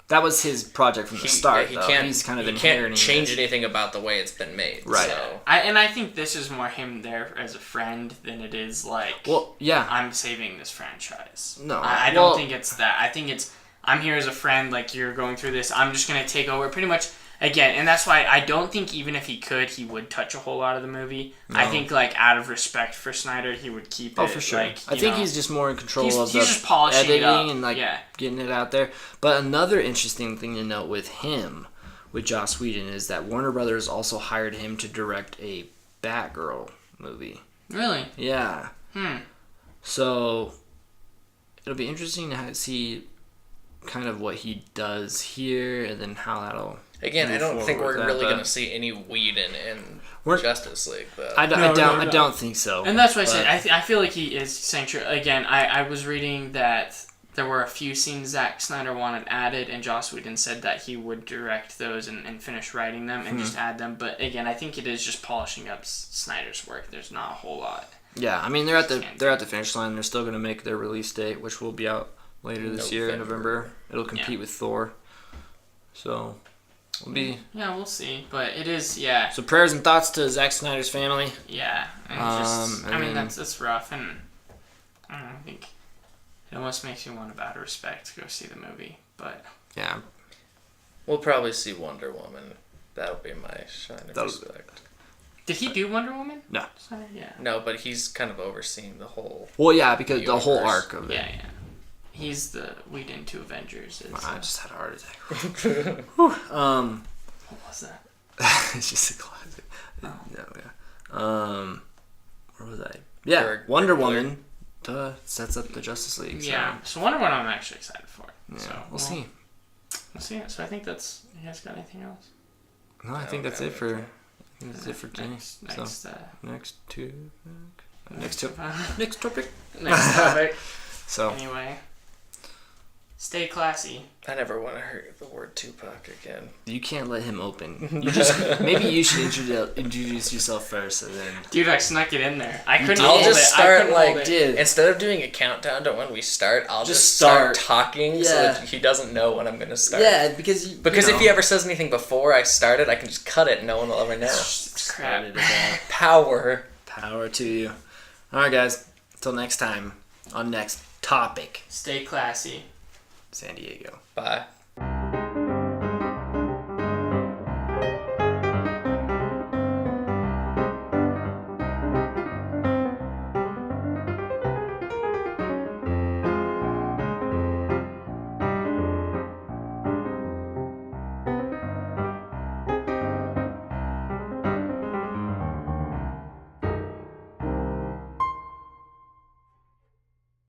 that was his project from the start. He can't. He's kind of can't change anything about the way it's been made. Right. So. I think this is more him there as a friend than it is I'm saving this franchise. No, I don't think it's that. I think it's I'm here as a friend, you're going through this. I'm just going to take over pretty much again. And that's why I don't think even if he could, he would touch a whole lot of the movie. No. I think, out of respect for Snyder, he would keep it. Oh, for sure. I think he's just more in control of the just polishing editing and, getting it out there. But another interesting thing to note with him, with Joss Whedon, is that Warner Brothers also hired him to direct a Batgirl movie. Really? Yeah. So, it'll be interesting to see kind of what he does here, and then how that'll. Again, I don't think we're really going to see any Whedon in Justice League. But I don't think so. And that's why I said I feel like he is saying true. Again, I was reading that there were a few scenes Zack Snyder wanted added, and Joss Whedon said that he would direct those and finish writing them and just add them. But again, I think it is just polishing up Snyder's work. There's not a whole lot. Yeah, I mean they're at the finish line. They're still going to make their release date, which will be out later this year in November. It'll compete with Thor. So, we'll be... Yeah, we'll see. But it is, So prayers and thoughts to Zack Snyder's family. Yeah. And that's rough. And I don't know, I think it almost makes you want out of respect to go see the movie. But... Yeah. We'll probably see Wonder Woman. That'll be my shine of respect. Did he do Wonder Woman? No. Yeah. No, but he's kind of overseeing the whole... Well, yeah, because the whole arc of it. Yeah. He's the Whedon to Avengers. I just had a heart attack. What was that? It's just a classic. Oh. No, yeah. Where was I? Yeah, Wonder Woman sets up the Justice League. So. Yeah, so Wonder Woman I'm actually excited for. Yeah, so we'll see. We'll see. So I think that's... You guys got anything else? No, I think that's it for... That's it for today. Next topic. Next topic. So anyway, stay classy. I never want to hear the word Tupac again. You can't let him open. Maybe you should introduce yourself first, and then. Dude, I snuck it in there. I couldn't. I'll just start dude. Instead of doing a countdown to when we start, I'll just start talking so that he doesn't know when I'm gonna start. Yeah, because if he ever says anything before I started, I can just cut it. And no one will ever know. Crap. Power to you. All right, guys. Until next time. On next topic. Stay classy. San Diego. Bye.